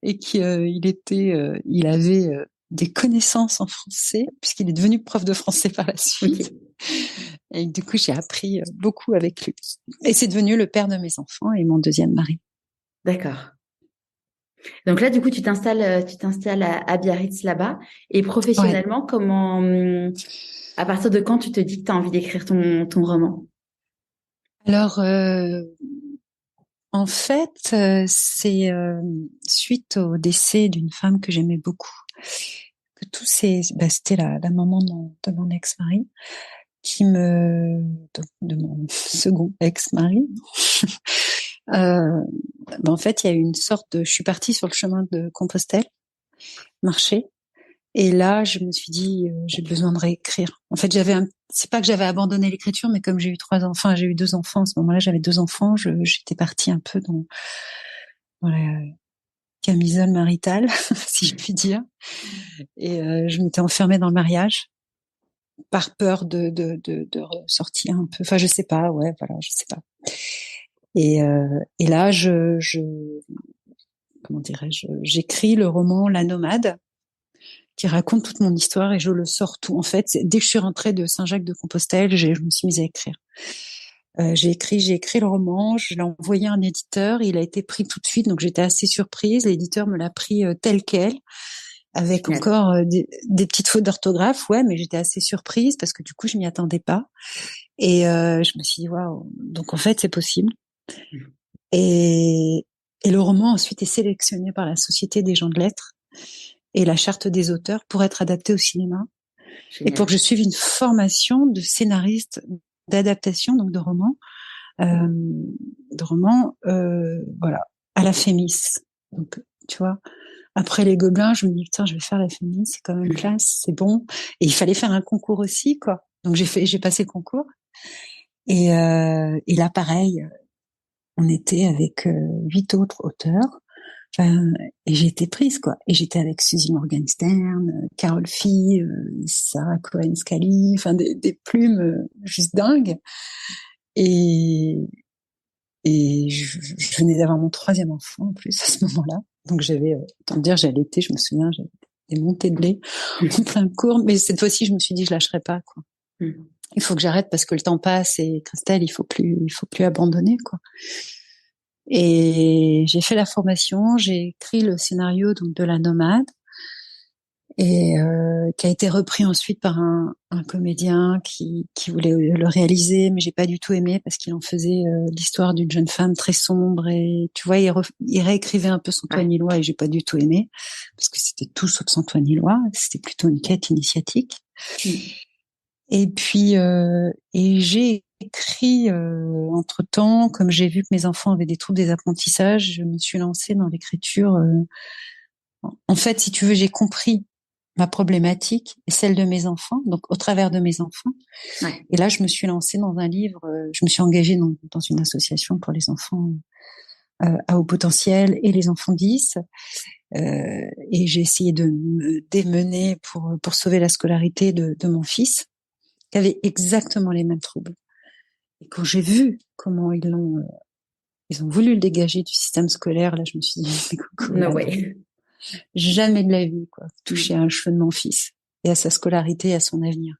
et qu'il il avait des connaissances en français puisqu'il est devenu prof de français par la suite. Okay. Et du coup, j'ai appris beaucoup avec lui. Et c'est devenu le père de mes enfants et mon deuxième mari. D'accord. Donc là, du coup, tu t'installes à Biarritz là-bas. Et professionnellement, ouais. Comment, à partir de quand tu te dis que tu as envie d'écrire ton roman? Alors, en fait, c'est suite au décès d'une femme que j'aimais beaucoup, que c'était la maman de mon ex-mari, de mon second ex-mari. En fait, il y a eu une sorte je suis partie sur le chemin de Compostelle, marcher, Et là, je me suis dit, j'ai besoin de réécrire. En fait, c'est pas que j'avais abandonné l'écriture, mais comme j'ai eu j'ai eu 2 enfants. À ce moment-là, j'avais 2 enfants. J'étais partie un peu dans la camisole maritale, si je puis dire. Et je m'étais enfermée dans le mariage par peur de ressortir un peu. Enfin, je sais pas. Ouais, voilà, je sais pas. Et là, comment dirais-je, j'écris le roman La Nomade, qui raconte toute mon histoire et je le sors tout. En fait, dès que je suis rentrée de Saint-Jacques-de-Compostelle, je me suis mise à écrire. J'ai écrit le roman, je l'ai envoyé à un éditeur, il a été pris tout de suite, donc j'étais assez surprise. L'éditeur me l'a pris tel quel, avec Génial. encore des petites fautes d'orthographe, ouais, mais j'étais assez surprise parce que du coup, je m'y attendais pas. Et je me suis dit, waouh, donc en fait, c'est possible. Et, et le roman ensuite est sélectionné par la Société des gens de lettres et la Charte des auteurs pour être adapté au cinéma. Et pour Génial. que je suive une formation de scénariste d'adaptation, donc euh, de romans, voilà, à la Fémis. Donc, tu vois, après les Gobelins, je me dis putain, je vais faire la Fémis, c'est quand même classe, c'est bon. Et il fallait faire un concours aussi, quoi. Donc j'ai passé le concours. Et là, pareil, on était avec 8 autres auteurs. Enfin, et j'ai été prise, quoi. Et j'étais avec Suzy Morgenstern, Carole Fee, Sarah Cohen-Scally, enfin des plumes juste dingues. Et, et je venais d'avoir mon 3e enfant en plus à ce moment-là. Donc j'avais, autant dire, j'allaitais, je me souviens, j'avais des montées de lait en plein cours. Mais cette fois-ci, je me suis dit, je lâcherai pas, quoi. Il faut que j'arrête parce que le temps passe et Christelle, il faut plus abandonner, quoi. Et j'ai fait la formation, j'ai écrit le scénario donc de La Nomade et qui a été repris ensuite par un comédien qui voulait le réaliser, mais j'ai pas du tout aimé parce qu'il en faisait l'histoire d'une jeune femme très sombre et tu vois, il réécrivait un peu Santoine Illois et j'ai pas du tout aimé parce que c'était tout sauf Santoine Illois, c'était plutôt une quête initiatique. Et puis et j'ai écrit entre-temps, comme j'ai vu que mes enfants avaient des troubles des apprentissages, je me suis lancée dans l'écriture. En fait, si tu veux, j'ai compris ma problématique et celle de mes enfants, donc au travers de mes enfants. Ouais. Et là, je me suis lancée dans un livre, je me suis engagée dans une association pour les enfants à haut potentiel et les enfants 10. Et j'ai essayé de me démener pour sauver la scolarité de mon fils, qui avait exactement les mêmes troubles. Et quand j'ai vu comment ils ont voulu le dégager du système scolaire, là, je me suis dit, mais coucou, No way. jamais de la vie, quoi, toucher à un cheveu de mon fils et à sa scolarité et à son avenir.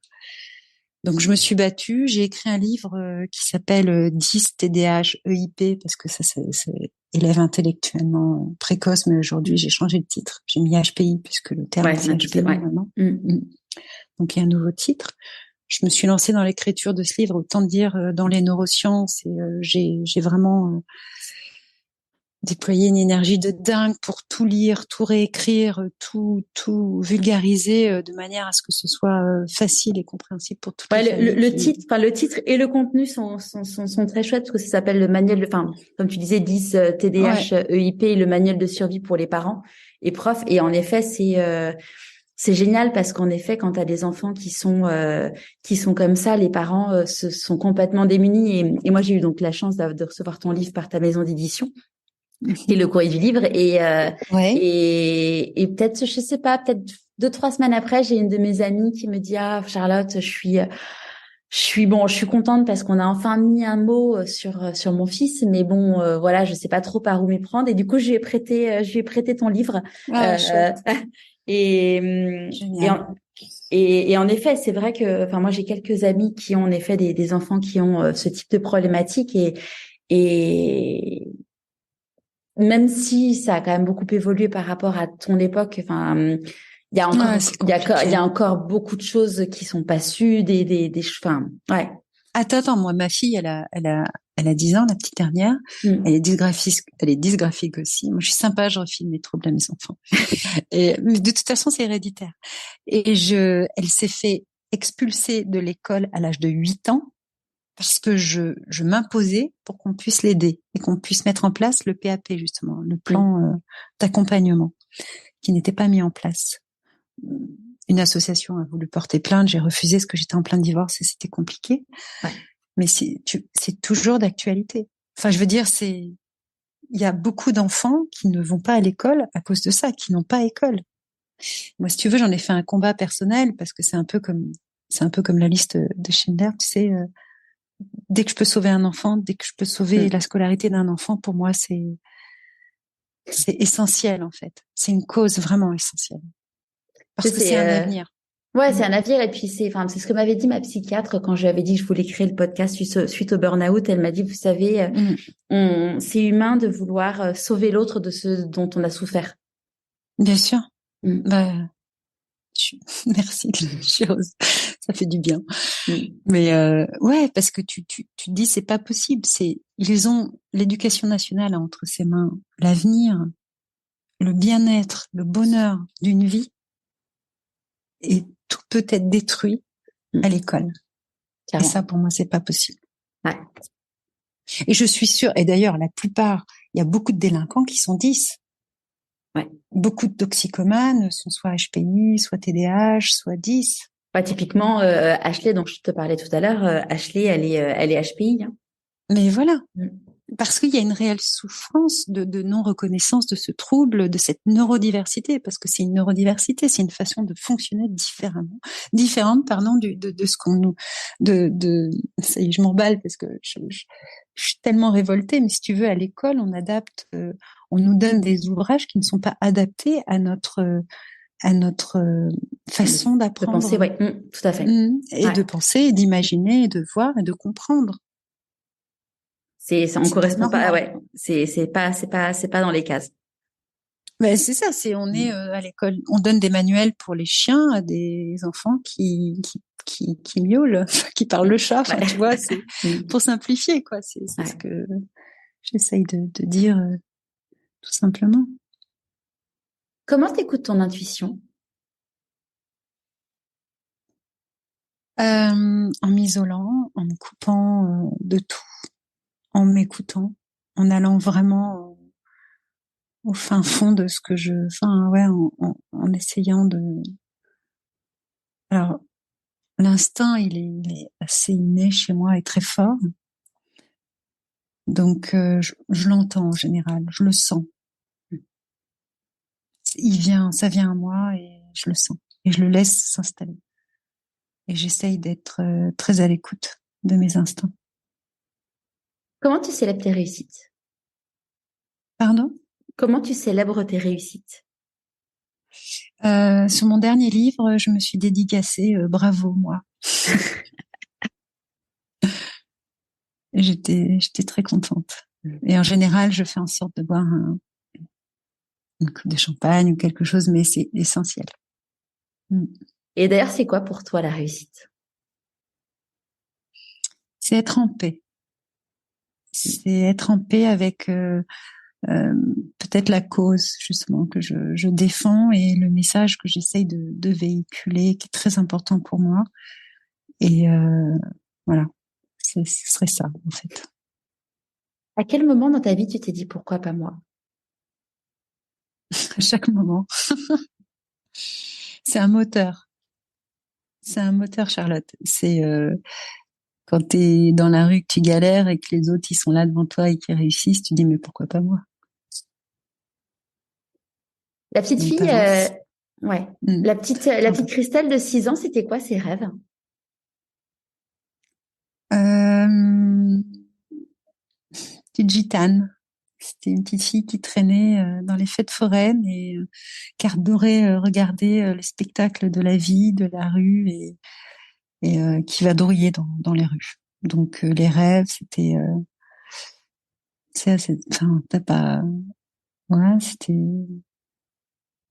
Donc, je me suis battue, j'ai écrit un livre qui s'appelle 10 TDAH EIP, parce que ça, c'est élève intellectuellement précoce, mais aujourd'hui, j'ai changé le titre. J'ai mis HPI, puisque le terme, c'est HPI maintenant. Donc, il y a un nouveau titre. Je me suis lancée dans l'écriture de ce livre, autant dire dans les neurosciences, et j'ai vraiment déployer une énergie de dingue pour tout lire, tout réécrire, tout vulgariser de manière à ce que ce soit facile et compréhensible pour toutes les familles. Le titre et le contenu sont très chouettes parce que ça s'appelle le manuel, comme tu disais, 10 TDAH EIP et le manuel de survie pour les parents et profs. Et en effet, c'est génial parce qu'en effet, quand tu as des enfants qui sont comme ça, les parents se sont complètement démunis. Et moi, j'ai eu donc la chance de recevoir ton livre par ta maison d'édition. Et le courrier du livre et peut-être je sais pas, peut-être 2-3 semaines après, j'ai une de mes amies qui me dit Charlotte, je suis contente parce qu'on a enfin mis un mot sur mon fils, mais bon voilà, je sais pas trop par où m'y prendre et du coup je lui ai prêté ton livre et en effet, c'est vrai que moi j'ai quelques amis qui ont en effet des enfants qui ont ce type de problématique et même si ça a quand même beaucoup évolué par rapport à ton époque, il y a encore beaucoup de choses qui sont pas sues, ouais. Attends, moi, ma fille, elle a 10 ans, la petite dernière. Elle est dysgraphique aussi. Moi, je suis sympa, je refile mes troubles à mes enfants. Mais de toute façon, c'est héréditaire. Et elle s'est fait expulser de l'école à l'âge de 8 ans parce que je m'imposais pour qu'on puisse l'aider et qu'on puisse mettre en place le PAP, justement, le plan d'accompagnement, qui n'était pas mis en place. une association a voulu porter plainte, j'ai refusé parce que j'étais en plein divorce et c'était compliqué. Ouais. Mais c'est toujours d'actualité. Enfin, je veux dire, il y a beaucoup d'enfants qui ne vont pas à l'école à cause de ça, qui n'ont pas école. Moi, si tu veux, j'en ai fait un combat personnel parce que c'est un peu comme la liste de Schindler, tu sais. Dès que je peux sauver un enfant, dès que je peux sauver la scolarité d'un enfant, pour moi, c'est essentiel en fait. C'est une cause vraiment essentielle parce que c'est un avenir. Ouais, c'est un navire et puis c'est ce que m'avait dit ma psychiatre quand je lui avais dit que je voulais créer le podcast suite au burn-out. Elle m'a dit, vous savez, c'est humain de vouloir sauver l'autre de ce dont on a souffert. Bien sûr. Bah, merci de la chose. Ça fait du bien. Mais ouais, parce que tu te dis c'est pas possible. Ils ont l'éducation nationale a entre ses mains l'avenir, le bien-être, le bonheur d'une vie, et tout peut être détruit à l'école. Carrément. Et ça, pour moi, c'est pas possible. Ouais. Et je suis sûre, et d'ailleurs, il y a beaucoup de délinquants qui sont 10. Ouais. Beaucoup de toxicomanes sont soit HPI, soit TDAH, soit 10. Ouais, typiquement, Ashley, dont je te parlais tout à l'heure, Ashley, elle est HPI. Hein. Mais voilà. Parce qu'il y a une réelle souffrance de non-reconnaissance de ce trouble, de cette neurodiversité, parce que c'est une neurodiversité, c'est une façon de fonctionner différente, de ce qu'on nous, ça y est, je m'emballe parce que je suis tellement révoltée, mais si tu veux, à l'école, on nous donne des ouvrages qui ne sont pas adaptés à notre façon d'apprendre. De penser, oui, tout à fait. Et de penser, et d'imaginer, et de voir, et de comprendre. On correspond pas, ouais. C'est pas dans les cases. Mais c'est ça, on est à l'école, on donne des manuels pour les chiens à des enfants qui miaulent, qui parlent le chat, enfin, tu vois, c'est pour simplifier, quoi. C'est ce que j'essaye de dire tout simplement. Comment t'écoutes ton intuition? En m'isolant, en me coupant de tout, en m'écoutant, en allant vraiment au fin fond de ce que en essayant de. Alors, l'instinct, il est assez inné chez moi et très fort. Donc, je l'entends en général, je le sens. Ça vient à moi et je le sens. Et je le laisse s'installer. Et j'essaye d'être très à l'écoute de mes instincts. Comment tu célèbres tes réussites? Pardon? Comment tu célèbres tes réussites? Sur mon dernier livre, je me suis dédicacée bravo, moi. Et j'étais très contente. Et en général, je fais en sorte de boire une coupe de champagne ou quelque chose, mais c'est essentiel. Et d'ailleurs, c'est quoi pour toi la réussite? C'est être en paix. C'est être en paix avec peut-être la cause justement que je défends et le message que j'essaye de véhiculer, qui est très important pour moi. Et voilà, ce serait ça en fait. À quel moment dans ta vie tu t'es dit pourquoi pas moi? À chaque moment. C'est un moteur. C'est un moteur, Charlotte. C'est quand t'es dans la rue, que tu galères et que les autres ils sont là devant toi et qui réussissent, tu dis mais pourquoi pas moi? La petite Donc, fille, ouais. La petite Christelle de 6 ans, c'était quoi ses rêves? Petite gitane. C'était une petite fille qui traînait dans les fêtes foraines et qui adorait regarder les spectacles de la vie, de la rue et qui vadrouillait dans les rues. Donc les rêves, c'était enfin, t'as pas. Ouais, c'était.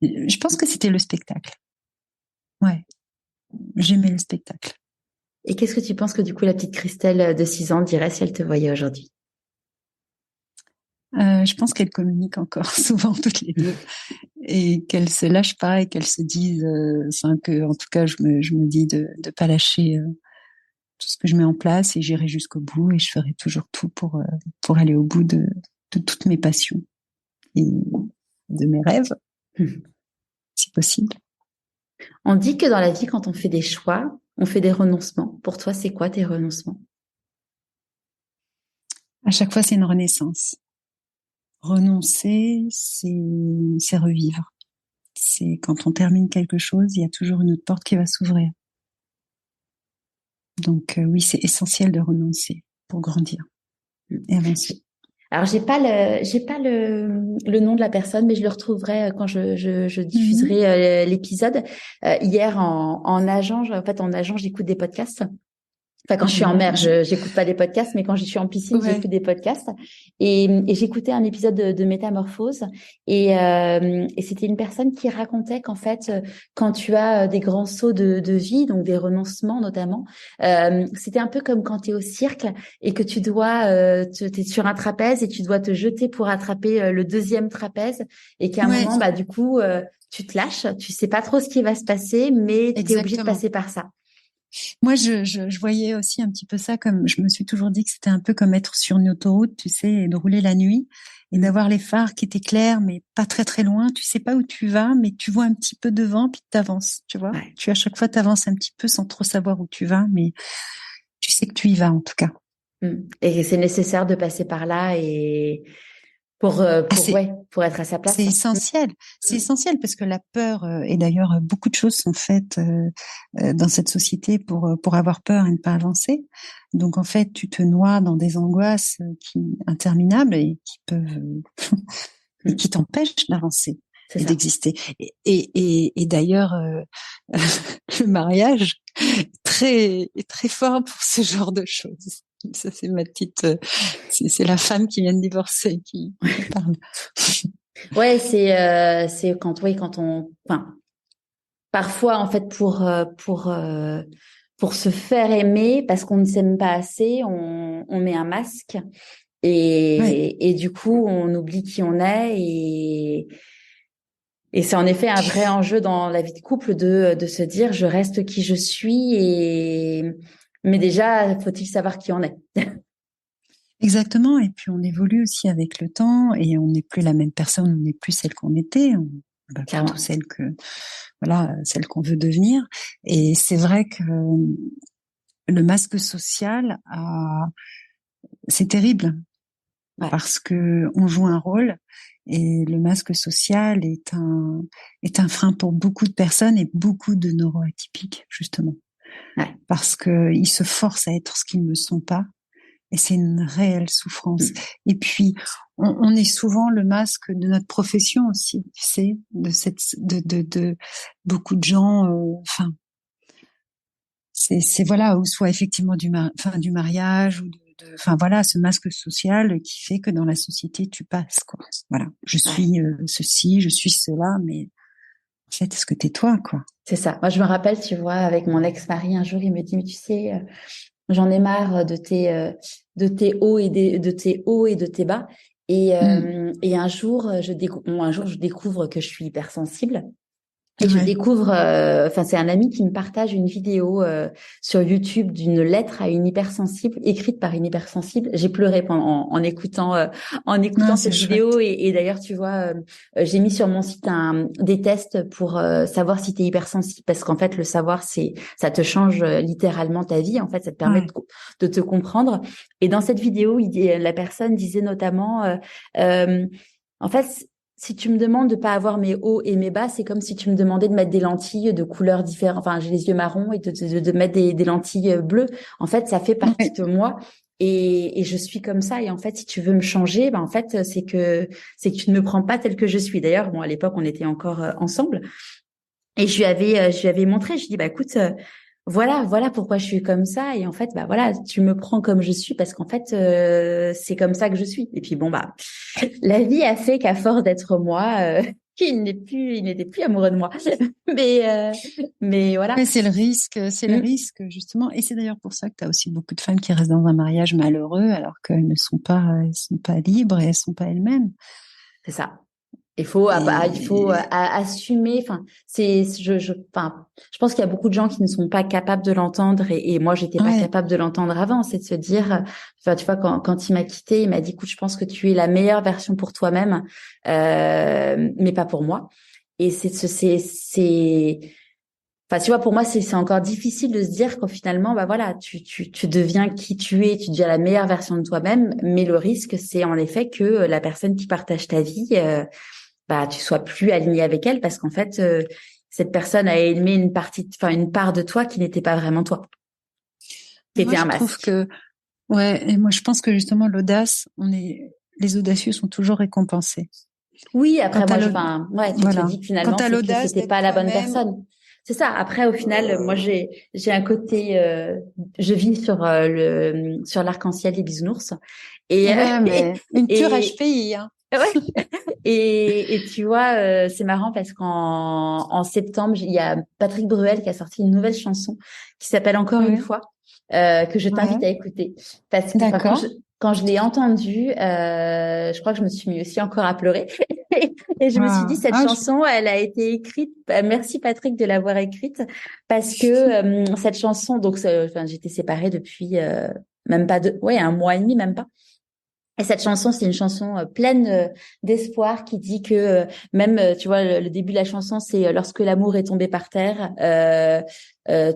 Je pense que c'était le spectacle. Ouais, j'aimais le spectacle. Et qu'est-ce que tu penses que du coup la petite Christelle de 6 ans dirait si elle te voyait aujourd'hui? Je pense qu'elles communiquent encore souvent toutes les deux et qu'elles se lâchent pas et qu'elles se disent, que en tout cas je me dis de pas lâcher tout ce que je mets en place et j'irai jusqu'au bout et je ferai toujours tout pour aller au bout de toutes mes passions et de mes rêves, si possible. On dit que dans la vie, quand on fait des choix, on fait des renoncements. Pour toi, c'est quoi tes renoncements? À chaque fois, c'est une renaissance. Renoncer, c'est revivre. C'est quand on termine quelque chose, il y a toujours une autre porte qui va s'ouvrir. Donc oui, c'est essentiel de renoncer pour grandir et avancer. Alors j'ai pas le nom de la personne, mais je le retrouverai quand je Mhm. diffuserai l'épisode. Hier en nageant, en nageant, j'écoute des podcasts. Enfin, quand je suis en Génial. mer, j'écoute pas des podcasts, mais quand je suis en piscine, Ouais, j'écoute des podcasts. Et j'écoutais un épisode de Métamorphose, et c'était une personne qui racontait qu'en fait, quand tu as des grands sauts de vie, donc des renoncements notamment, c'était un peu comme quand tu es au cirque et que tu dois, t'es sur un trapèze et tu dois te jeter pour attraper le deuxième trapèze, et qu'à un ouais, moment, bah du coup, tu te lâches, tu sais pas trop ce qui va se passer, mais tu es obligé de exactement. passer par ça. Moi, je voyais aussi un petit peu ça comme, je me suis toujours dit que c'était un peu comme être sur une autoroute, tu sais, et de rouler la nuit et Mm. d'avoir les phares qui étaient clairs, mais pas très très loin. Tu sais pas où tu vas, mais tu vois un petit peu devant, puis t'avances, tu vois. Ouais. À chaque fois, t'avances un petit peu sans trop savoir où tu vas, mais tu sais que tu y vas en tout cas. Et c'est nécessaire de passer par là et Ah, pour être à sa c'est place. essentiel. C'est Mm. essentiel parce que la peur, et d'ailleurs beaucoup de choses sont faites dans cette société pour avoir peur et ne pas avancer. Donc en fait, tu te noies dans des angoisses qui interminables et qui peuvent et Mm. qui t'empêchent d'avancer C'est et ça. d'exister. Et d'ailleurs, le mariage est très fort pour ce genre de choses. Ça, c'est ma petite, c'est la femme qui vient de divorcer qui parle. Ouais, c'est quand oui quand on enfin parfois en fait pour se faire aimer parce qu'on ne s'aime pas assez, on met un masque Ouais. et du coup on oublie qui on est et c'est en effet un vrai enjeu dans la vie de couple de se dire je reste qui je suis et mais déjà faut-il savoir qui on est. Exactement. Et puis on évolue aussi avec le temps et on n'est plus la même personne, on n'est plus celle qu'on était, on va plutôt Clairement. celle que, voilà, celle qu'on veut devenir. Et c'est vrai que le masque social c'est terrible Ouais. parce que on joue un rôle et le masque social est un frein pour beaucoup de personnes et beaucoup de neuroatypiques, justement. Ouais. Parce que ils se forcent à être ce qu'ils ne sont pas. Et c'est une réelle souffrance. Mm. Et puis, on est souvent le masque de notre profession aussi, tu sais, de beaucoup de gens, enfin, c'est voilà, ou soit effectivement du mariage, enfin voilà, ce masque social qui fait que dans la société, tu passes, quoi. Voilà. Je Ouais. suis ceci, je suis cela, mais en fait, est-ce que t'es toi, quoi? C'est ça. Moi, je me rappelle, tu vois, avec mon ex-mari, un jour, il me dit, mais tu sais, j'en ai marre de tes hauts de tes hauts et de tes bas. Mm. Et un jour, je découvre que je suis hypersensible. Et je Ouais. découvre, c'est un ami qui me partage une vidéo sur YouTube d'une lettre à une hypersensible, écrite par une hypersensible. J'ai pleuré en Ah, écoutant c'est cette chouette. vidéo. Et d'ailleurs, tu vois, j'ai mis sur mon site des tests pour savoir si tu es hypersensible, parce qu'en fait, le savoir, ça te change littéralement ta vie. En fait, ça te permet Ouais. de te comprendre. Et dans cette vidéo, la personne disait notamment, euh, en fait, si tu me demandes de pas avoir mes hauts et mes bas, c'est comme si tu me demandais de mettre des lentilles de couleurs différentes. Enfin, j'ai les yeux marrons et de mettre des lentilles bleues. En fait, ça fait partie Ouais. de moi et je suis comme ça. Et en fait, si tu veux me changer, ben en fait, c'est que tu ne me prends pas telle que je suis. D'ailleurs, bon, à l'époque, on était encore ensemble et je lui avais montré. Je lui dis, bah écoute. Voilà pourquoi je suis comme ça et en fait bah voilà tu me prends comme je suis parce qu'en fait c'est comme ça que je suis et puis bon bah la vie a fait qu'à force d'être moi il n'était plus amoureux de moi mais euh, mais voilà. Ouais, c'est le Mm, risque justement, et c'est d'ailleurs pour ça que tu as aussi beaucoup de femmes qui restent dans un mariage malheureux alors qu'elles ne elles sont pas libres et elles sont pas elles-mêmes. c'est ça. Il faut Et assumer. Enfin, je pense qu'il y a beaucoup de gens qui ne sont pas capables de l'entendre et moi, j'étais pas ouais, capable de l'entendre avant. C'est de se dire, enfin, tu vois, quand il m'a quitté, il m'a dit, écoute, je pense que tu es la meilleure version pour toi-même, mais pas pour moi. Et Enfin, tu vois, pour moi, c'est encore difficile de se dire qu'au finalement, bah voilà, tu deviens qui tu es, tu deviens la meilleure version de toi-même. Mais le risque, c'est en effet que la personne qui partage ta vie, bah, tu sois plus aligné avec elle parce qu'en fait, cette personne a aimé une part de toi qui n'était pas vraiment toi, qui Moi, était un je trouve masque. que, ouais, et moi, je pense que justement, l'audace, les audacieux sont toujours récompensés. Oui, Quand après t'as moi, le, ouais, tu te voilà. dis que Quand finalement, t'as c'est que l'audace c'était d'être pas la bonne toi-même, personne. C'est ça. Après, au final, moi, j'ai un côté, je vis sur l'arc-en-ciel des bisounours et ouais, mais une pure et HPI, hein. ouais. Et tu vois, c'est marrant parce qu'en septembre, il y a Patrick Bruel qui a sorti une nouvelle chanson qui s'appelle Encore une Ouais, fois, que je t'invite ouais. à écouter. Parce que enfin, D'accord. quand je l'ai entendue, je crois que je me suis mis aussi encore à pleurer. Et je me suis dit, Ah, cette ah, chanson, elle a été écrite. Merci Patrick de l'avoir écrite parce que cette chanson, donc, enfin, j'étais séparée depuis même pas ouais, un mois et demi, même pas. Et cette chanson, c'est une chanson pleine d'espoir qui dit que même, tu vois, le début de la chanson, c'est lorsque l'amour est tombé par terre,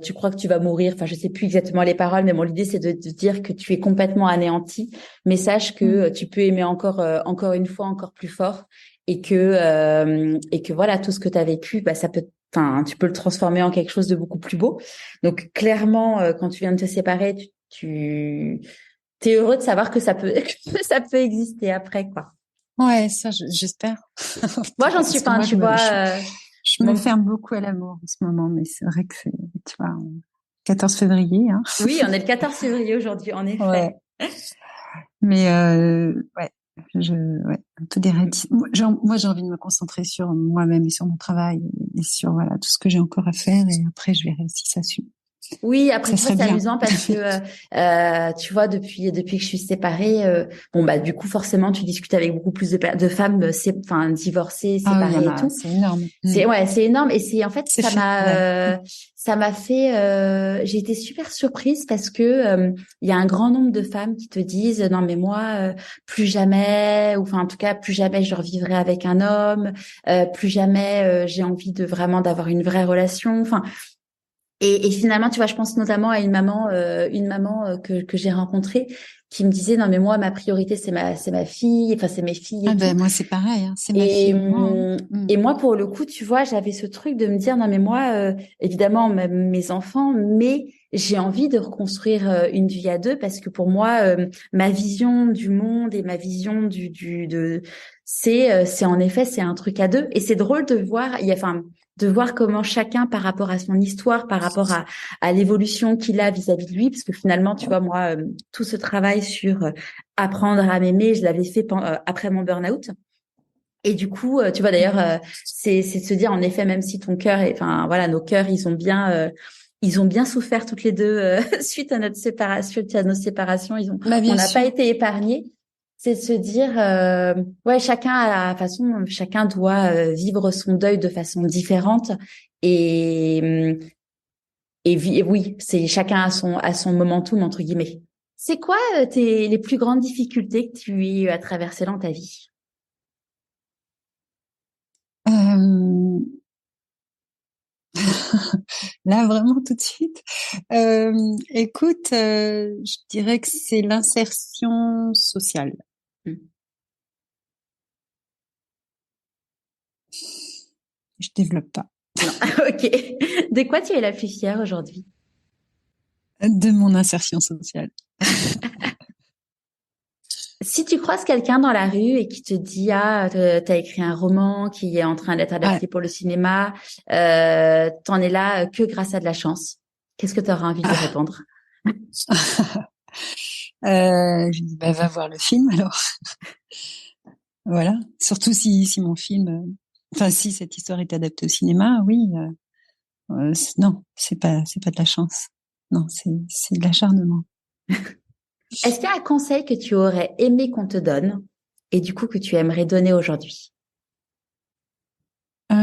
tu crois que tu vas mourir. Enfin, je sais plus exactement les paroles, mais bon, l'idée c'est de dire que tu es complètement anéanti, mais sache que hmm. tu peux aimer encore une fois, encore plus fort, et que voilà, tout ce que tu as vécu, bah ça peut, enfin, tu peux le transformer en quelque chose de beaucoup plus beau. Donc clairement, quand tu viens de te séparer, tu t'es heureux de savoir que ça peut que ça peut exister après quoi. Ouais, ça, j'espère. Moi j'en suis Parce que enfin moi, tu vois je me mon- ferme beaucoup à l'amour en ce moment, mais c'est vrai que c'est, tu vois, 14 février, hein. oui, on est le 14 février aujourd'hui en effet. Ouais. Mais, ouais, ouais, tout moi, j'ai envie de me concentrer sur moi-même et sur mon travail et sur, voilà, tout ce que j'ai encore à faire et après, je verrai si ça suit. Oui, après Ça tu vois serait c'est bien. amusant parce que tu vois depuis que je suis séparée bon bah du coup forcément tu discutes avec beaucoup plus de femmes enfin divorcées, Ah oui, il y en séparées et a, tout. c'est énorme. C'est ouais, c'est énorme et c'est en fait C'est phénoménal. ça m'a fait j'ai été super surprise parce que il y a un grand nombre de femmes qui te disent non mais moi plus jamais ou enfin en tout cas plus jamais je revivrai avec un homme, plus jamais j'ai envie de vraiment d'avoir une vraie relation. Enfin et finalement, tu vois, je pense notamment à une maman que j'ai rencontrée qui me disait non mais moi ma priorité c'est ma fille, enfin c'est mes filles Ah et tout. ben, moi, c'est pareil, hein. C'est ma Et fille et moi, hein. Mm. et moi pour le coup, tu vois, j'avais ce truc de me dire non mais moi évidemment mes enfants, mais j'ai envie de reconstruire une vie à deux parce que pour moi ma vision du monde et ma vision du de c'est en effet c'est un truc à deux et c'est drôle de voir il y a enfin de voir comment chacun par rapport à son histoire, par rapport à l'évolution qu'il a vis-à-vis de lui, parce que finalement, tu vois, moi, tout ce travail sur apprendre à m'aimer, je l'avais fait après mon burn-out. Et du coup, tu vois, d'ailleurs, c'est de se dire, en effet, même si ton cœur, enfin, voilà, nos cœurs, ils ont bien souffert toutes les deux suite à notre séparation, suite à nos séparations. Bah, On bien n'a pas sûr. été épargnés. C'est de se dire, ouais, chacun a la façon, chacun doit vivre son deuil de façon différente. Et, et oui, c'est chacun a son momentum entre guillemets. C'est quoi les plus grandes difficultés que tu aies à traverser dans ta vie? Euh, Là, vraiment, tout de suite. Écoute, je dirais que c'est l'insertion sociale. Hmm. Je développe pas. Non, ok. De quoi tu es la plus fière aujourd'hui? De mon insertion sociale. Si tu croises quelqu'un dans la rue et qui te dit ah t'as écrit un roman qui est en train d'être Ouais. adapté pour le cinéma, t'en es là que grâce à de la chance. Qu'est-ce que tu auras envie de lui Ah. répondre? Je dis, bah, va voir le film alors. Voilà. Surtout si mon film, enfin, si cette histoire est adaptée au cinéma, oui. Non, c'est pas de la chance. Non, c'est de l'acharnement. Est-ce qu'il y a un conseil que tu aurais aimé qu'on te donne et du coup que tu aimerais donner aujourd'hui? Euh,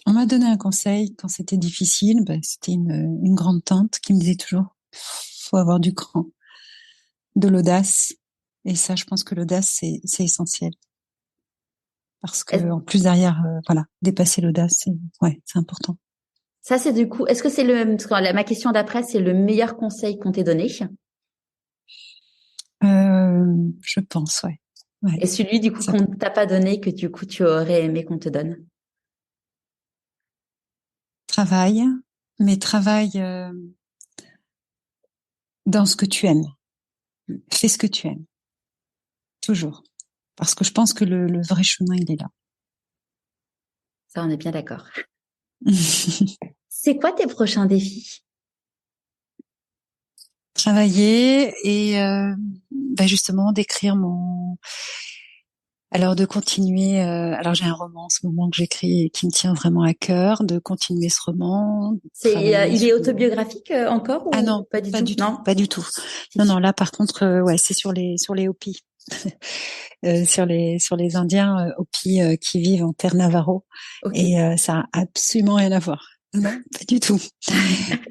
on m'a donné un conseil quand c'était difficile. Bah, c'était une grande tante qui me disait toujours, faut avoir du cran, de l'audace. Et ça, je pense que l'audace, c'est essentiel. Parce que, Est-ce en plus derrière, voilà, dépasser l'audace, ouais, c'est important. Ça, c'est du coup, est-ce que c'est parce que ma question d'après, c'est le meilleur conseil qu'on t'ait donné? Je pense, ouais. Ouais. Et celui, du coup, Ça, qu'on ne t'a pas donné, que du coup, tu aurais aimé qu'on te donne? travaille, mais travaille dans ce que tu aimes. Fais ce que tu aimes. Toujours. Parce que je pense que le vrai chemin, il est là. Ça, on est bien d'accord. C'est quoi tes prochains défis? Travailler et justement d'écrire mon... Alors de continuer... alors j'ai un roman en ce moment que j'écris et qui me tient vraiment à cœur, de continuer ce roman, de travailler Il est sur... autobiographique encore Ah ou non, pas du pas tout? du tout, Non? pas du tout. Non, non, là par contre, ouais, c'est sur les Hopis. Sur les Indiens Hopi qui vivent en terre Navarro Ok. et ça a absolument rien à voir. Non, pas du tout.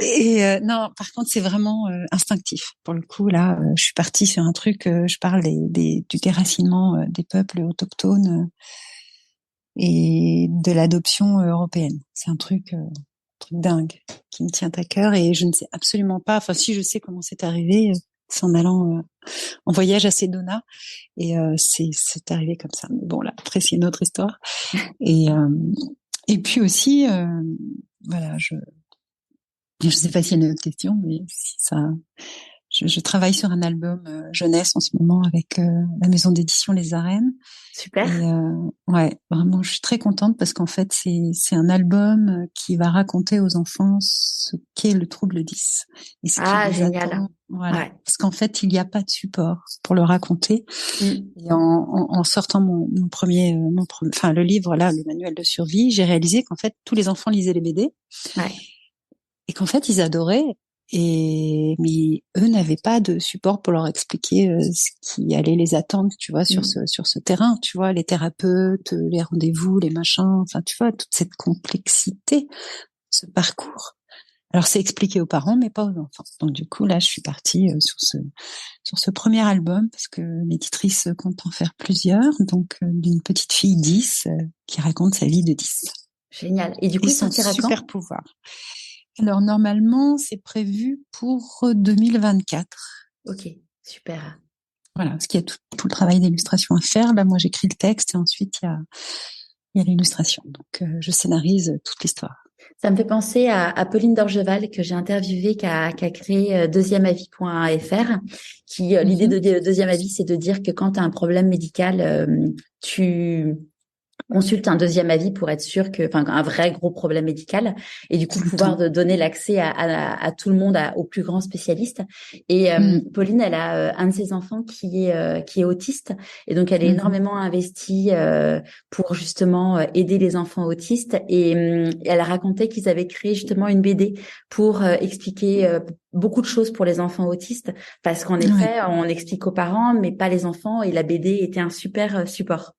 Et non, par contre, c'est vraiment instinctif. Pour le coup, là, je suis partie sur un truc. Je parle du déracinement des peuples autochtones et de l'adoption européenne. C'est truc dingue qui me tient à cœur et je ne sais absolument pas. Enfin, si je sais comment c'est arrivé, c'est en allant en voyage à Sedona. Et c'est arrivé comme ça. Mais bon, là, après, c'est une autre histoire. Et, euh, et puis aussi, voilà, je sais pas s'il y a une autre question, mais si ça, je travaille sur un album jeunesse en ce moment avec la maison d'édition Les Arènes. Et Super. ouais, vraiment, je suis très contente parce qu'en fait, c'est un album qui va raconter aux enfants ce qu'est le trouble 10 et ce qui Ah, les génial. attend. Voilà, Ouais. parce qu'en fait, il n'y a pas de support pour le raconter. Mm. Et en sortant enfin le livre là, le manuel de survie, j'ai réalisé qu'en fait tous les enfants lisaient les BD Ouais. et qu'en fait ils adoraient. Et mais eux n'avaient pas de support pour leur expliquer ce qui allait les attendre, tu vois, Mm. sur ce terrain, tu vois, les thérapeutes, les rendez-vous, les machins, enfin tu vois toute cette complexité, ce parcours. Alors c'est expliqué aux parents, mais pas aux enfants. Donc du coup là, je suis partie sur ce premier album parce que l'éditrice compte en faire plusieurs, donc d'une petite fille 10 qui raconte sa vie de 10 Génial. Et du et coup, il son sortira quand? super pouvoir. Alors normalement, c'est prévu pour 2024. Ok, super. Voilà, parce qu'il y a tout le travail d'illustration à faire. Là, moi, j'écris le texte et ensuite il y a l'illustration. Donc, je scénarise toute l'histoire. Ça me fait penser à Pauline Dorgeval que j'ai interviewée, qui a créé deuxièmeavis.fr, qui l'idée Mhm. de deuxième avis, c'est de dire que quand tu as un problème médical, tu consulte un deuxième avis pour être sûr que, enfin, un vrai gros problème médical, et du coup Tout le pouvoir temps. de donner l'accès à tout le monde, aux plus grands spécialistes. Et Mm. Pauline, elle a un de ses enfants qui est autiste, et donc elle est Mhm. énormément investie pour justement aider les enfants autistes. Et elle a raconté qu'ils avaient créé justement une BD pour expliquer beaucoup de choses pour les enfants autistes, parce qu'en Ouais. effet, on explique aux parents, mais pas les enfants, et la BD était un super support.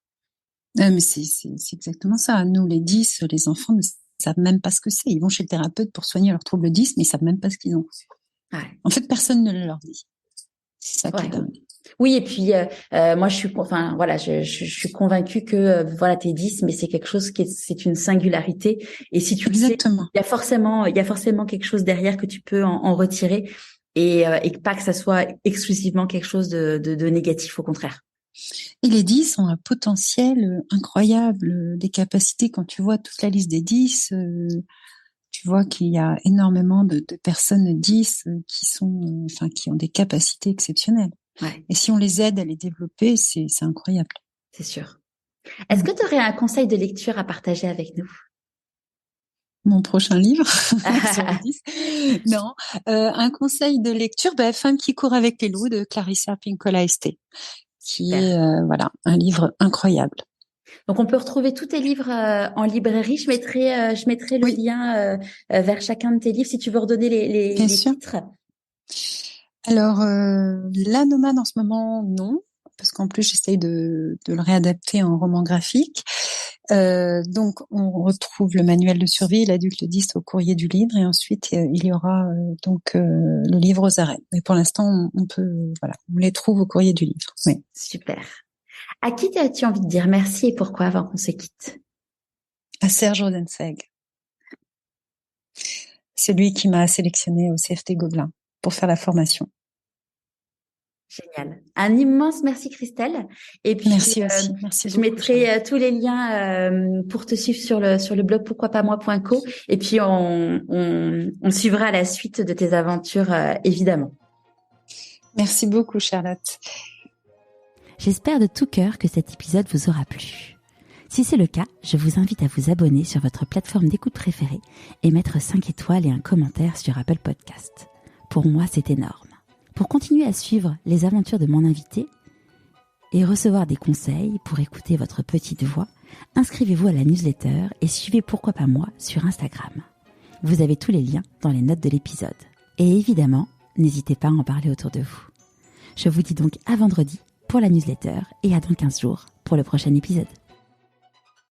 Ah, mais c'est exactement ça. Nous, les 10, les enfants ne savent même pas ce que c'est. Ils vont chez le thérapeute pour soigner leur trouble 10, mais ils savent même pas ce qu'ils ont. Ouais. En fait, personne ne le leur dit. C'est ça qui est Ouais. dingue. Oui, et puis moi je suis, enfin voilà, je suis convaincue que voilà, t'es 10, mais c'est quelque chose c'est une singularité. Et si tu le sais, Exactement. il y a forcément quelque chose derrière que tu peux en retirer, et pas que ça soit exclusivement quelque chose de négatif, au contraire. Et les 10 ont un potentiel incroyable, des capacités. Quand tu vois toute la liste des 10, tu vois qu'il y a énormément de personnes 10 qui sont, enfin, qui ont des capacités exceptionnelles. Ouais, Et si on les aide à les développer, c'est incroyable. c'est sûr. Est-ce Mm. que tu aurais un conseil de lecture à partager avec nous? Mon prochain livre sur les 10. Non, un conseil de lecture, Femme qui court avec les loups de Clarissa Pinkola Esté, qui est Super. voilà un livre incroyable. Donc, on peut retrouver tous tes livres en librairie. Je mettrai le Oui, lien vers chacun de tes livres si tu veux redonner bien les sûr. titres. Alors, la nomade en ce moment, non, parce qu'en plus j'essaye de le réadapter en roman graphique. Donc, on retrouve le manuel de survie, l'adulte 10 au courrier du livre, et ensuite il y aura le livre aux arènes. Mais pour l'instant, on peut, voilà, on les trouve au courrier du livre. Oui. Super. À qui as-tu envie de dire merci et pourquoi avant qu'on se quitte? À Serge Rodensegg. celui qui m'a sélectionné au CFT Gobelin pour faire la formation. Génial. Un immense merci Christelle. Et puis Merci aussi. Merci je beaucoup, mettrai tous les liens pour te suivre sur le blog pourquoipasmoi.co. Et puis on suivra la suite de tes aventures évidemment. Merci beaucoup Charlotte. J'espère de tout cœur que cet épisode vous aura plu. Si c'est le cas, je vous invite à vous abonner sur votre plateforme d'écoute préférée et mettre 5 étoiles et un commentaire sur Apple Podcast. Pour moi, c'est énorme. Pour continuer à suivre les aventures de mon invité et recevoir des conseils pour écouter votre petite voix, inscrivez-vous à la newsletter et suivez Pourquoi pas moi sur Instagram. Vous avez tous les liens dans les notes de l'épisode. Et évidemment, n'hésitez pas à en parler autour de vous. Je vous dis donc à vendredi pour la newsletter et à dans 15 jours pour le prochain épisode.